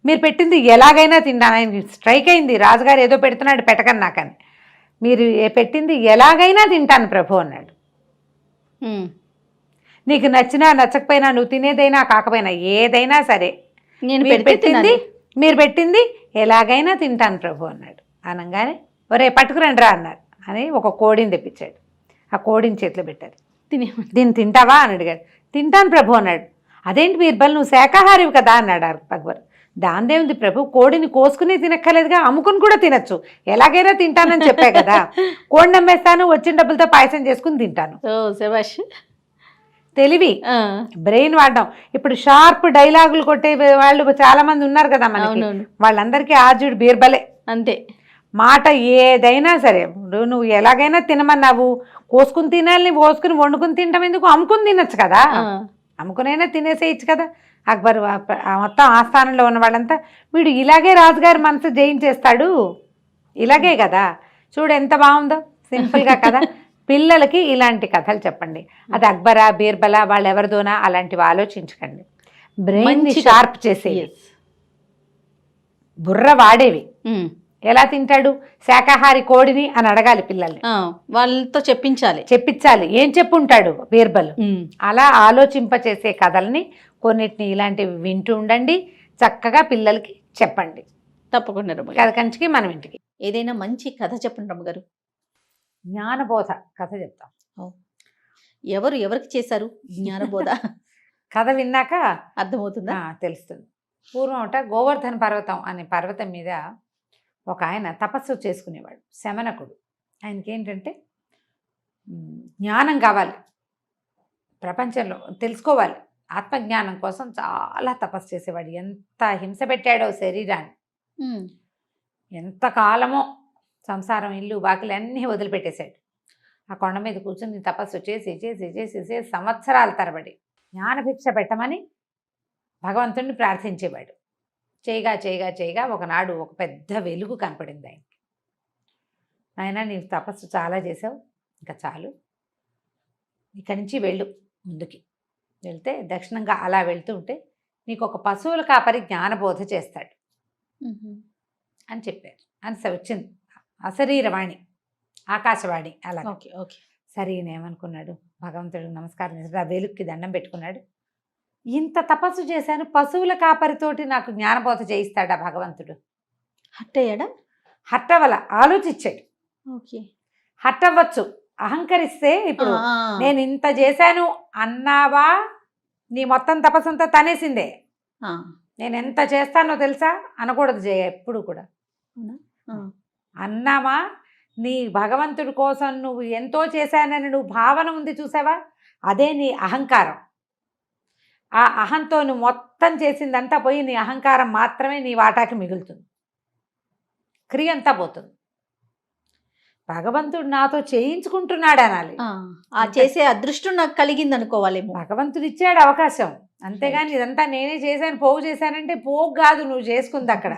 మీరు పెట్టింది ఎలాగైనా తింటాను. ఆయన స్ట్రైక్ అయింది, రాజుగారు ఏదో పెడుతున్నాడు పెట్టకని నాకని. మీరు పెట్టింది ఎలాగైనా తింటాను ప్రభు అన్నాడు. నీకు నచ్చినా నచ్చకపోయినా, నువ్వు తినేదైనా కాకపోయినా, ఏదైనా సరే మీరు పెట్టింది ఎలాగైనా తింటాను ప్రభు అన్నాడు. అనగానే ఒరే పట్టుకురండి రా అన్నారు. అని ఒక కోడిని తెప్పించాడు. ఆ కోడిని చేతిలో పెట్టారు. దీన్ని తింటావా అని అడిగాడు. తింటాను ప్రభు అన్నాడు. అదేంటి బీర్బల్, నువ్వు శాకాహారివి కదా అన్నాడు అక్బర్. దాందేముంది ప్రభు, కోడిని కోసుకుని తినక్కర్లేదుగా, అమ్ముకుని కూడా తినచ్చు, ఎలాగైనా తింటానని చెప్పా కదా, కోడిని అమ్మేస్తాను, వచ్చిన డబ్బులతో పాయసం చేసుకుని తింటాను. తెలివి, బ్రెయిన్ వాడడం. ఇప్పుడు షార్ప్ డైలాగులు కొట్టే వాళ్ళు చాలా మంది ఉన్నారు కదా మనకి, వాళ్ళందరికీ ఆర్జుడు బీర్బలే. అంతే, మాట ఏదైనా సరే, నువ్వు ఎలాగైనా తినమన్నావు, కోసుకుని తినాలని, కోసుకుని వండుకుని తింటాం ఎందుకు, అమ్ముకుని తినచ్చు కదా, అమ్ముకునైనా తినేసేయచ్చు కదా. అక్బర్ మొత్తం ఆస్థానంలో ఉన్న వాళ్ళంతా, వీడు ఇలాగే రాజుగారి మనసు జయించేస్తాడు, ఇలాగే కదా, చూడు ఎంత బాగుందో, సింపుల్గా కదా. పిల్లలకి ఇలాంటి కథలు చెప్పండి. అది అక్బరా బీర్బలా వాళ్ళు ఎవరిదోనా అలాంటివి ఆలోచించకండి. బ్రెయిన్ షార్ప్ చేసేవి, బుర్ర వాడేవి. ఎలా తింటాడు శాకాహారి కోడిని అని అడగాలి పిల్లల్ని, వాళ్ళతో చెప్పించాలి. ఏం చెప్పుంటాడు బీర్బల్. అలా ఆలోచింపచేసే కథల్ని కొన్నిటిని ఇలాంటివి వింటూ ఉండండి, చక్కగా పిల్లలకి చెప్పండి. తప్పకుండా రమ్మగారు. కథ కంచికి మనం ఇంటికి. ఏదైనా మంచి కథ చెప్పండి రమ్మగారు. జ్ఞానబోధ కథ చెప్తాం. ఎవరు ఎవరికి చేశారు జ్ఞానబోధ? కథ విన్నాక అర్థమవుతుందా? తెలుస్తుంది. పూర్వం గోవర్ధన పర్వతం అనే పర్వతం మీద ఒక ఆయన తపస్సు చేసుకునేవాడు, శమనకుడు. ఆయనకి ఏంటంటే జ్ఞానం కావాలి, ప్రపంచంలో తెలుసుకోవాలి, ఆత్మజ్ఞానం కోసం చాలా తపస్సు చేసేవాడు. ఎంత హింస పెట్టాడో శరీరాన్ని, ఎంతకాలమో సంసారం, ఇల్లు, బాకిలు అన్నీ వదిలిపెట్టేశాడు. ఆ కొండ మీద కూర్చొని తపస్సు చేసి చేసి చేసి చేసి సంవత్సరాల తరబడి జ్ఞానభిక్ష పెట్టమని భగవంతుడిని ప్రార్థించేవాడు. చేయగా చేయగా చేయగా ఒకనాడు ఒక పెద్ద వెలుగు కనపడింది ఆయనకి. ఆయన నీవు తపస్సు చాలా చేసావు, ఇంకా చాలు, ఇక్కడి నుంచి వెళ్ళు, ముందుకి వెళ్తే దక్షిణంగా అలా వెళ్తూ ఉంటే నీకు ఒక పశువుల కాపరి జ్ఞానబోధ చేస్తాడు అని చెప్పారు. అని వచ్చింది అశరీరవాణి, ఆకాశవాణి. అలా ఓకే ఓకే. సరే ఏమనుకున్నాడు, భగవంతుడికి నమస్కారం చేశాడు, ఆ వెలుగుకి దండం పెట్టుకున్నాడు. ఇంత తపస్సు చేశాను, పశువుల కాపరితోటి నాకు జ్ఞానబోధ చేయిస్తాడా భగవంతుడు? హట్టయ్యాడా? హట్టవల, ఆలోచించాడు. ఓకే, హట్టవ్వచ్చు, అహంకరిస్తే ఇప్పుడు నేను ఇంత చేశాను అన్నావా, నీ మొత్తం తపస్సంతా తనేసిందే. నేను ఎంత చేస్తానో తెలుసా అనకూడదు జయ, ఎప్పుడు కూడా. అన్నామా, నీ భగవంతుడి కోసం నువ్వు ఎంతో చేశానని నువ్వు భావన ఉంది చూసావా, అదే నీ అహంకారం. ఆ అహంతో నువ్వు మొత్తం చేసిందంతా పోయి నీ అహంకారం మాత్రమే నీ వాటాకి మిగులుతుంది, క్రియ అంతా పోతుంది. భగవంతుడు నాతో చేయించుకుంటున్నాడు అనాలి. ఆ చేసే అదృష్టం నాకు కలిగింది అనుకోవాలి. భగవంతుడు ఇచ్చాడు అవకాశం, అంతేగాని ఇదంతా నేనే చేశాను, పోగు చేశానంటే పోగు కాదు, నువ్వు చేసుకుంది అక్కడ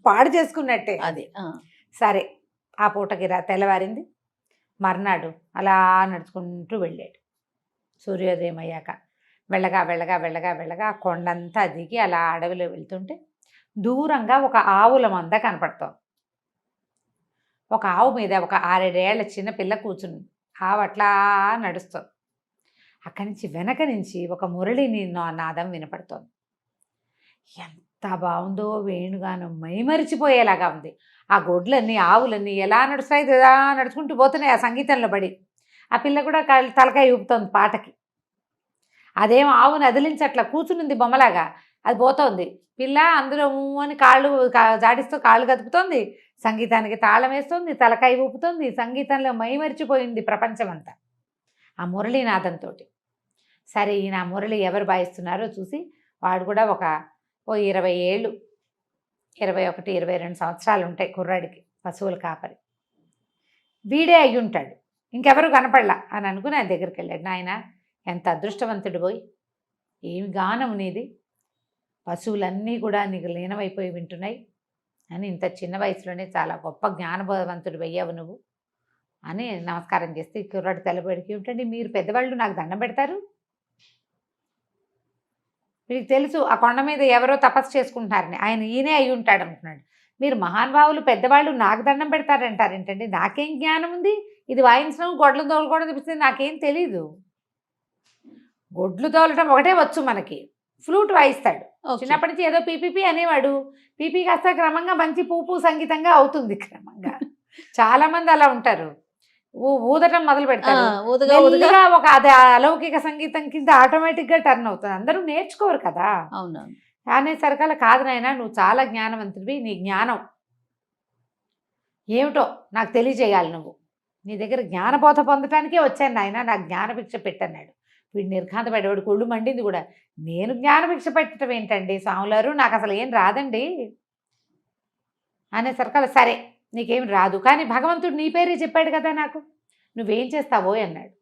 పాడు చేసుకున్నట్టే అది. సరే, ఆ పూటకి తెల్లవారింది. మర్నాడు అలా నడుచుకుంటూ వెళ్ళాడు. సూర్యోదయం అయ్యాక వెళ్ళగా వెళ్ళగా వెళ్ళగా వెళ్ళగా కొండంతా దిగి అలా అడవిలో వెళ్తుంటే దూరంగా ఒక ఆవుల మంద కనపడుతోంది. ఒక ఆవు మీద ఒక 6-7 ఏళ్ల చిన్న పిల్ల కూర్చుని, ఆవు అట్లా నడుస్తుంది. అక్కడి నుంచి వెనక నుంచి ఒక మురళిని నాదం వినపడుతోంది. ఎంత బాగుందో, వేణుగానం మైమరిచిపోయేలాగా ఉంది. ఆ గొడ్లన్నీ, ఆవులన్నీ ఎలా నడుస్తాయి, ఎలా నడుచుకుంటూ పోతున్నాయి ఆ సంగీతంలో పడి. ఆ పిల్ల కూడా తలకాయ ఊపుతోంది పాటకి. అదేమో ఆవుని అదిలించట్లా, కూర్చునింది బొమ్మలాగా, అది పోతోంది. పిల్ల అందులో అని కాళ్ళు జాడిస్తూ కాళ్ళు కదుపుతోంది, సంగీతానికి తాళం వేస్తుంది, తలకాయ ఊపుతోంది, సంగీతంలో మైమరిచిపోయింది ప్రపంచమంతా ఆ మురళీనాదంతో. సరే, ఈయన మురళి ఎవరు వాయిస్తున్నారో చూసి, వాడు కూడా ఒక 20 ఏళ్ళు, 21-22 సంవత్సరాలు ఉంటాయి కుర్రాడికి, పశువుల కాపరి. వీడే అయ్యి ఉంటాడు, ఇంకెవరు కనపడలా అని అనుకుని ఆయన దగ్గరికి వెళ్ళాడు. నాయన, ఎంత అదృష్టవంతుడు పోయి, ఏమి గానం నీది, పశువులన్నీ కూడా నీకు లీనమైపోయి వింటున్నాయి అని, ఇంత చిన్న వయసులోనే చాలా గొప్ప జ్ఞానబోధవంతుడు అయ్యావు నువ్వు అని నమస్కారం చేస్తే, కుర్రాడు తెల్లబడికి ఉంటుంది. మీరు పెద్దవాళ్ళు నాకు దండం పెడతారు, మీకు తెలుసు ఆ కొండ మీద ఎవరో తపస్సు చేసుకుంటున్నారని, ఆయన ఈయనే అయి ఉంటాడు అనుకున్నాడు. మీరు మహానుభావులు పెద్దవాళ్ళు నాకు దండం పెడతారంటారు ఏంటండి, నాకేం జ్ఞానం ఉంది, ఇది వాయించడం గొడ్లు తోలుకోవడం తెప్పిస్తే నాకేం తెలీదు. గొడ్లు తోలటం ఒకటే వచ్చు మనకి, ఫ్లూట్ వాయిస్తాడు. చిన్నప్పటి నుంచి ఏదో పీపీపీ అనేవాడు, పీపీ కాస్త క్రమంగా మంచి పూపు సంగీతంగా అవుతుంది క్రమంగా. చాలా మంది అలా ఉంటారు, ఊదటం మొదలు పెడతారు, ఒక అది అలౌకిక సంగీతం కింద ఆటోమేటిక్గా టర్న్ అవుతుంది. అందరూ నేర్చుకోరు కదా. అవునవును. అనేసరికల్లా కాదు నాయన, నువ్వు చాలా జ్ఞానవంతుడివి, నీ జ్ఞానం ఏమిటో నాకు తెలియజేయాలి, నువ్వు నీ దగ్గర జ్ఞానబోధ పొందటానికే వచ్చాను నాయన, నాకు జ్ఞానభిక్ష పెట్టన్నాడు. వీడు నిర్ఘాంతపడేవాడు, కొళ్ళు మండింది కూడా. నేను జ్ఞానభిక్ష పెట్టడం ఏంటండి స్వాములారు, నాకు అసలు ఏం రాదండి అనేసరికల్లా సరే నీకేం రాదు, కానీ భగవంతుడు నీ పేరే చెప్పాడు కదా నాకు, నువ్వేం చేస్తావో అన్నాడు.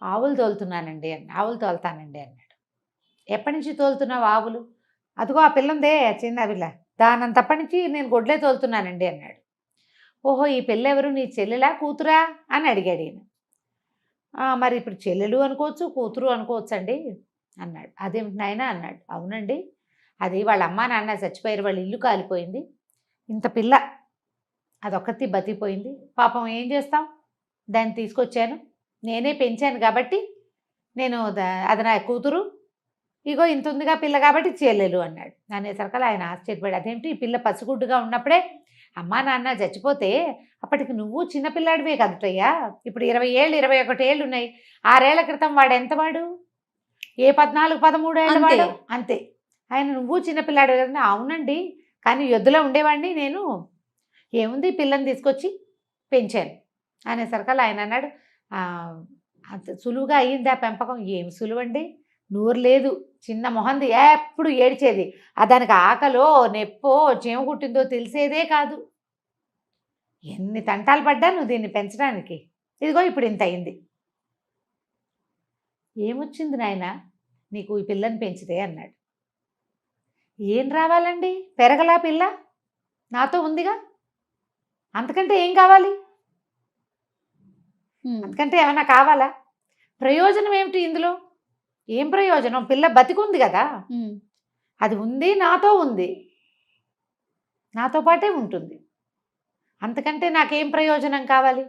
ఆవులు తోలుతున్నానండి ఆవులు తోలుతానండి అన్నాడు. ఎప్పటి నుంచి తోలుతున్నావు ఆవులు? అదిగో ఆ పిల్లందే, చిన్న పిల్ల, దానంతప్పటి నుంచి నేను గొడ్లే తోలుతున్నానండి అన్నాడు. ఓహో, ఈ పిల్ల ఎవరు, నీ చెల్లెలా కూతురా అని అడిగాడు ఈయన. మరి ఇప్పుడు చెల్లెలు అనుకోవచ్చు, కూతురు అనుకోవచ్చు అండి అన్నాడు. అదేమిటి నాయన అన్నాడు. అవునండి, అది వాళ్ళ అమ్మా నాన్న చచ్చిపోయారు, వాళ్ళ ఇల్లు కాలిపోయింది, ఇంత పిల్ల అదొక్కటి బతికిపోయింది, పాపం ఏం చేస్తాం, దాన్ని తీసుకొచ్చాను, నేనే పెంచాను కాబట్టి నేను అది నా కూతురు, ఇగో ఇంత ఉందిగా పిల్ల కాబట్టి చెల్లెలు అన్నాడు. అనేసరికల్లా ఆయన ఆశ్చర్యపడి, అదేంటి ఈ పిల్ల పసిగుడ్డుగా ఉన్నప్పుడే అమ్మా నాన్న చచ్చిపోతే అప్పటికి నువ్వు చిన్నపిల్లాడివే కదటయ్యా, ఇప్పుడు 20 ఏళ్ళు 21 ఏళ్ళు ఉన్నాయి, 6 ఏళ్ల క్రితం వాడు ఎంత వాడు, ఏ 14 13 ఏళ్ళ వాడు అంతే. ఆయన నువ్వు చిన్నపిల్లాడు కదా. అవునండి, కానీ ఎద్దులో ఉండేవాడిని నేను, ఏముంది పిల్లని తీసుకొచ్చి పెంచాను అనేసరికల్లా ఆయన అన్నాడు, అంత సులువుగా అయ్యింది ఆ పెంపకం. ఏం సులువండి, నోరు లేదు, చిన్న మొహంది, ఎప్పుడు ఏడ్చేది, దానికి ఆకలో నెప్పో చేమ కుట్టిందో తెలిసేదే కాదు. ఎన్ని తంటాలు పడ్డా నువ్వు దీన్ని పెంచడానికి, ఇదిగో ఇప్పుడు ఇంత అయింది. ఏమొచ్చింది నాయన నీకు ఈ పిల్లని పెంచితే అన్నాడు. ఏం రావాలండి, పెరగలా పిల్ల, నాతో ఉందిగా, అంతకంటే ఏం కావాలి, అంతకంటే ఏమన్నా కావాలా, ప్రయోజనం ఏమిటి ఇందులో, ఏం ప్రయోజనం, పిల్ల బతికుంది కదా, అది ఉంది, నాతో ఉంది, నాతో పాటే ఉంటుంది, అంతకంటే నాకేం ప్రయోజనం కావాలి.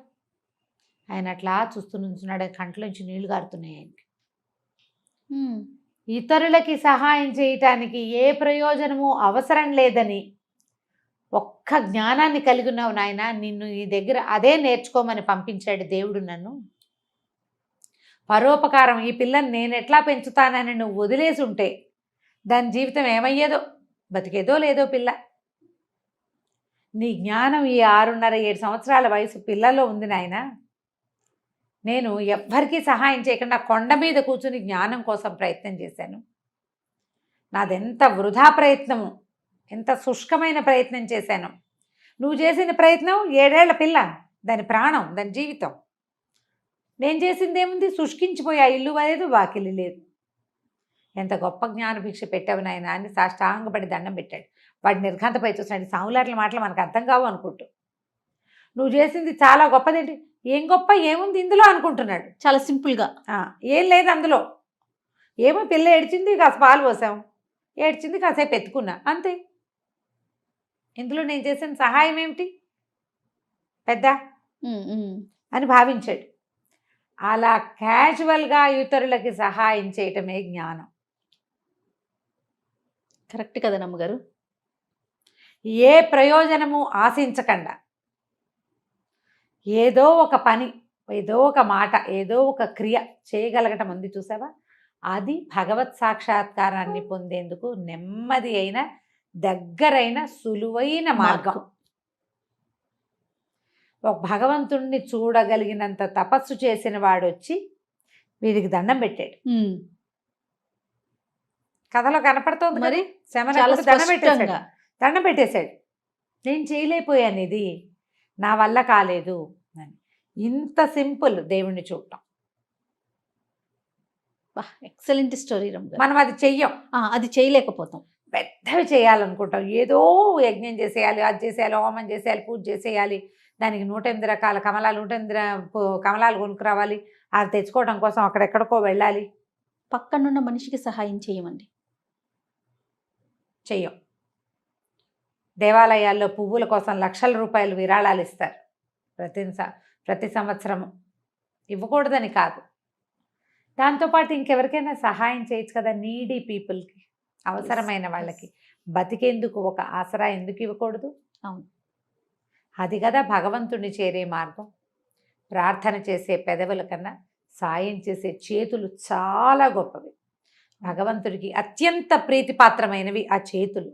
ఆయన అట్లా చూస్తూ నుంచున్నాడు, కంట్లోంచి నీళ్లు గారుతున్నాయి ఆయనకి. ఇతరులకి సహాయం చేయటానికి ఏ ప్రయోజనము అవసరం లేదని ఒక్క జ్ఞానాన్ని కలిగి ఉన్నావు నాయన, నిన్ను ఈ దగ్గర అదే నేర్చుకోమని పంపించాడు దేవుడు నన్ను. పరోపకారం, ఈ పిల్లని నేను ఎట్లా పెంచుతానని నువ్వు వదిలేసి ఉంటే దాని జీవితం ఏమయ్యేదో, బతికేదో లేదో పిల్ల. నీ జ్ఞానం ఈ 6.5-7 సంవత్సరాల వయసు పిల్లలో ఉంది నాయన. నేను ఎవ్వరికీ సహాయం చేయకుండా కొండ మీద కూర్చుని జ్ఞానం కోసం ప్రయత్నం చేశాను. నాదెంత వృధా ప్రయత్నము, ఎంత శుష్కమైన ప్రయత్నం చేశాను. నువ్వు చేసిన ప్రయత్నం 7 ఏళ్ల పిల్ల, దాని ప్రాణం, దాని జీవితం. నేను చేసింది ఏముంది, శుష్కించిపోయి ఆ ఇల్లు లేదు, వాకిలి లేదు. ఎంత గొప్ప జ్ఞానభిక్ష పెట్టావు నాయన అని సాష్టాంగపడి దండం పెట్టాడు. వాడి నిర్ఘాంతపై చూసినాడు. సాములాట్ల మాటలు మనకు అర్థం కావు అనుకుంటూ, నువ్వు చేసింది చాలా గొప్పదేంటి, ఏం గొప్ప ఏముంది ఇందులో అనుకుంటున్నాడు. చాలా సింపుల్గా ఏం లేదు అందులో, ఏమో పిల్ల ఏడ్చింది, కాస్త పాలు పోసాం, ఏడ్చింది, కాసేపు ఎత్తుకున్నా, అంతే. ఇందులో నేను చేసిన సహాయం ఏమిటి పెద్ద అని భావించాడు. అలా క్యాజువల్గా ఇతరులకి సహాయం చేయటమే జ్ఞానం. కరెక్ట్ కదా నమ్మగారు. ఏ ప్రయోజనము ఆశించకుండా ఏదో ఒక పని, ఏదో ఒక మాట, ఏదో ఒక క్రియ చేయగలగటం ఉంది చూసావా, అది భగవత్ సాక్షాత్కారాన్ని పొందేందుకు నెమ్మది అయిన, దగ్గరైన, సులువైన మార్గం. ఒక భగవంతుణ్ణి చూడగలిగినంత తపస్సు చేసిన వాడు వచ్చి వీడికి దండం పెట్టాడు. కథలో కనపడుతోంది మరి, దండం పెట్టేశాడు. నేను చేయలేకపోయాను, ఇది నా వల్ల కాలేదు అని. ఇంత సింపుల్ దేవుణ్ణి చూడటం. ఎక్సలెంట్ స్టోరీ రమ్మ. మనం అది చెయ్యం, అది చేయలేకపోతాం. పెద్దవి చేయాలనుకుంటాం, ఏదో యజ్ఞం చేసేయాలి, అది చేసేయాలి, హోమం చేసేయాలి, పూజ చేసేయాలి, దానికి 108 రకాల కమలాలు, 108 కమలాలు కొనుక్కురావాలి, అది తెచ్చుకోవడం కోసం అక్కడెక్కడికో వెళ్ళాలి. పక్కనున్న మనిషికి సహాయం చేయమండి, చెయ్యం. దేవాలయాల్లో పువ్వుల కోసం లక్షల రూపాయలు విరాళాలు ఇస్తారు ప్రతి సంవత్సరము. ఇవ్వకూడదని కాదు, దాంతోపాటు ఇంకెవరికైనా సహాయం చేయొచ్చు కదా, నీడీ పీపుల్కి, అవసరమైన వాళ్ళకి. బతికేందుకు ఒక ఆసరా ఎందుకు ఇవ్వకూడదు? అవును, అది కదా భగవంతుడిని చేరే మార్గం. ప్రార్థన చేసే పెదవుల కన్నా సాయం చేసే చేతులు చాలా గొప్పవి. భగవంతుడికి అత్యంత ప్రీతిపాత్రమైనవి ఆ చేతులు.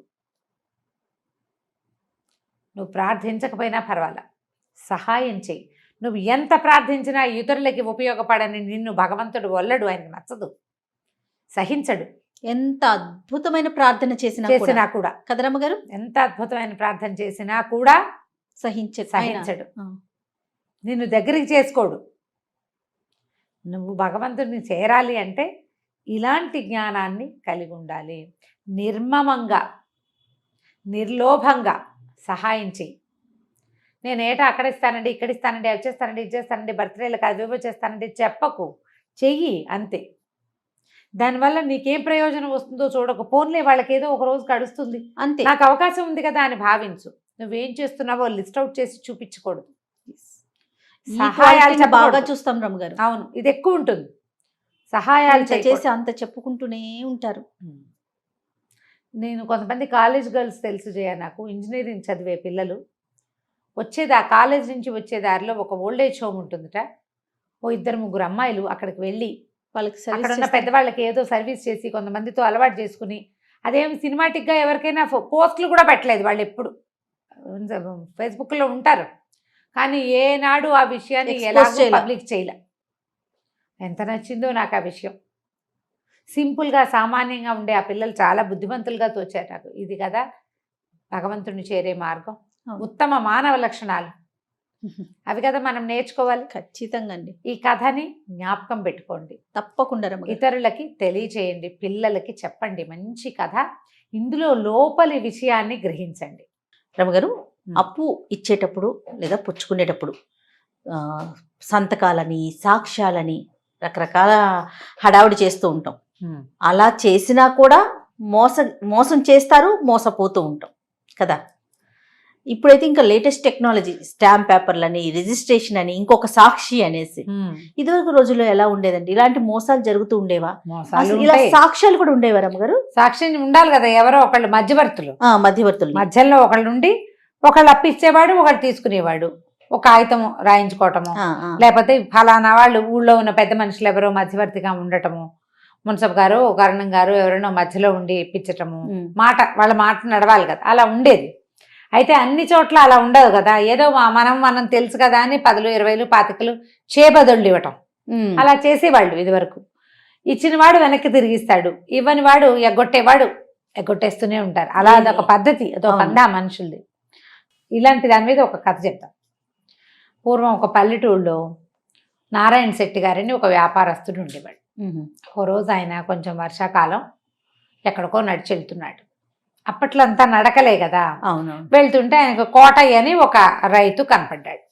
నువ్వు ప్రార్థించకపోయినా పర్వాలా, సహాయం చెయ్యి. నువ్వు ఎంత ప్రార్థించినా ఇతరులకి ఉపయోగపడని నిన్ను భగవంతుడు వల్లడు, ఆయనకు నచ్చదు, సహించడు. ఎంత అద్భుతమైన ప్రార్థన చేసినా కూడా కదరమ్మ గారు, ఎంత అద్భుతమైన ప్రార్థన చేసినా కూడా సహించడు, నిన్ను దగ్గరికి చేసుకోడు. నువ్వు భగవంతుడిని చేరాలి అంటే ఇలాంటి జ్ఞానాన్ని కలిగి ఉండాలి. నిర్మమంగా, నిర్లోభంగా సహాయం చెయ్యి. నేను ఏటా అక్కడ ఇస్తానండి, ఇక్కడ ఇస్తానండి, అవి చేస్తానండి, ఇది చేస్తానండి, బర్త్డేలకు అవేవో చేస్తానండి చెప్పకు, చెయ్యి అంతే. దానివల్ల నీకేం ప్రయోజనం వస్తుందో చూడకు. పోన్లే, వాళ్ళకి ఏదో ఒక రోజు గడుస్తుంది అంతే, నాకు అవకాశం ఉంది కదా అని భావించు. నువ్వేం చేస్తున్నావో లిస్ట్ అవుట్ చేసి చూపించకూడదు. బాగా చూస్తాం రమ్మ గారు. అవును, ఇది ఎక్కువ ఉంటుంది. సహాయాలు ఇంత చేసి అంత చెప్పుకుంటూనే ఉంటారు. నేను కొంతమంది కాలేజ్ గర్ల్స్ తెలుసు జయ, నాకు ఇంజనీరింగ్ చదివే పిల్లలు వచ్చేది ఆ కాలేజ్ నుంచి వచ్చే దారిలో ఒక ఓల్డేజ్ హోమ్ ఉంటుందిట. ఓ 2-3 అమ్మాయిలు అక్కడికి వెళ్ళి వాళ్ళకి అక్కడ ఉన్న పెద్దవాళ్ళకి ఏదో సర్వీస్ చేసి కొంతమందితో అలవాటు చేసుకుని, అదేమి సినిమాటిక్గా ఎవరికైనా పోస్టులు కూడా పెట్టలేదు వాళ్ళు. ఎప్పుడు ఫేస్బుక్లో ఉంటారు కానీ ఏనాడు ఆ విషయాన్ని ఎలాగో పబ్లిక్ చేయలే. ఎంత నచ్చిందో నాకు ఆ విషయం. సింపుల్గా సామాన్యంగా ఉండే ఆ పిల్లలు చాలా బుద్ధిమంతులుగా తోచారు నాకు. ఇది కదా భగవంతుని చేరే మార్గం, ఉత్తమ మానవ లక్షణాలు అవి కదా మనం నేర్చుకోవాలి. ఖచ్చితంగా అండి. ఈ కథని జ్ఞాపకం పెట్టుకోండి, తప్పకుండా ఇతరులకి తెలియచేయండి, పిల్లలకి చెప్పండి. మంచి కథ, ఇందులో లోపలి విషయాన్ని గ్రహించండి. రమగారు, అప్పు ఇచ్చేటప్పుడు లేదా పుచ్చుకునేటప్పుడు సంతకాలని, సాక్ష్యాలని రకరకాల హడావుడి చేస్తూ ఉంటాం. అలా చేసినా కూడా మోసం చేస్తారు, మోసపోతూ ఉంటాం కదా. ఇప్పుడైతే ఇంకా లేటెస్ట్ టెక్నాలజీ, స్టాంప్ పేపర్లని, రిజిస్ట్రేషన్ అని, ఇంకొక సాక్షి అనేసి. ఇదివరకు రోజుల్లో ఎలా ఉండేదండి? ఇలాంటి మోసాలు జరుగుతూ ఉండేవా? ఇలా సాక్ష్యాలు కూడా ఉండేవా రమ్మగారు? సాక్ష్యం ఉండాలి కదా, ఎవరో ఒకళ్ళు మధ్యవర్తులు మధ్యలో ఒకళ్ళు ఉండి ఒకళ్ళు అప్పిచ్చేవాడు, ఒకళ్ళు తీసుకునేవాడు. ఒక కాగితం రాయించుకోవటము, లేకపోతే ఫలానా వాళ్ళు ఊళ్ళో ఉన్న పెద్ద మనుషులు ఎవరో మధ్యవర్తిగా ఉండటము, మున్సబ్ గారు, కరణం గారు ఎవరైనా మధ్యలో ఉండి ఇప్పించటము, వాళ్ళ మాట నడవాలి కదా, అలా ఉండేది. అయితే అన్ని చోట్ల అలా ఉండదు కదా, ఏదో మనం తెలుసు కదా అని 10, 20, 25 చేబదుళ్ళు ఇవ్వటం అలా చేసేవాళ్ళు ఇదివరకు. ఇచ్చిన వాడు వెనక్కి తిరిగిస్తాడు, ఇవ్వని వాడు ఎగ్గొట్టేస్తూనే ఉంటారు. అలా అదొక పద్ధతి, అదొక పందా మనుషులది. ఇలాంటి దాని మీద ఒక కథ చెప్తాం. పూర్వం ఒక పల్లెటూళ్ళలో నారాయణ శెట్టి గారని ఒక వ్యాపారస్తుడు ఉండేవాడు. ఓ రోజు ఆయన కొంచెం వర్షాకాలం ఎక్కడికో నడిచి వెళ్తున్నాడు. అప్పట్లో అంతా నడకలే కదా, వెళ్తుంటే ఆయనకు కోటయ్య అని ఒక రైతు కనపడ్డాడు.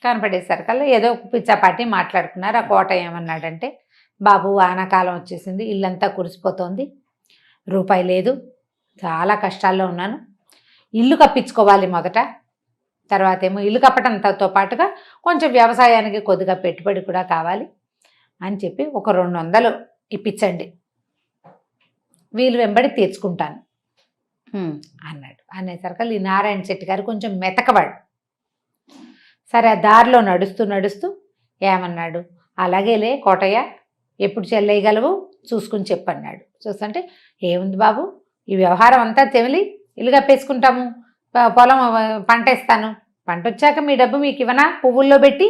కనపడేసరికల్లా ఏదో పిచ్చాపాటి మాట్లాడుకున్నారు. ఆ కోటయ్య ఏమన్నాడంటే, బాబు వానాకాలం వచ్చేసింది, ఇల్లంతా కురిసిపోతుంది, రూపాయి లేదు, చాలా కష్టాల్లో ఉన్నాను, ఇల్లు కప్పించుకోవాలి మొదట, తర్వాత ఏమో ఇల్లు కప్పటంతో పాటుగా కొంచెం వ్యవసాయానికి కొద్దిగా పెట్టుబడి కూడా కావాలి అని చెప్పి ఒక 200 ఇప్పించండి, వీలు వెంబడి తీర్చుకుంటాను అన్నాడు. అనేసరికి ఈ నారాయణ శెట్టి గారు కొంచెం మెతకవాడు. సరే, ఆ దారిలో నడుస్తూ ఏమన్నాడు, అలాగేలే కోటయ్య, ఎప్పుడు చెల్లేయగలవు చూసుకుని చెప్పన్నాడు. చూస్తుంటే, ఏముంది బాబు, ఈ వ్యవహారం అంతా తెమిలి ఇల్లు కప్పేసుకుంటాము, పొలం పంట ఇస్తాను, పంట వచ్చాక మీ డబ్బు మీకు ఇవ్వనా పువ్వుల్లో పెట్టి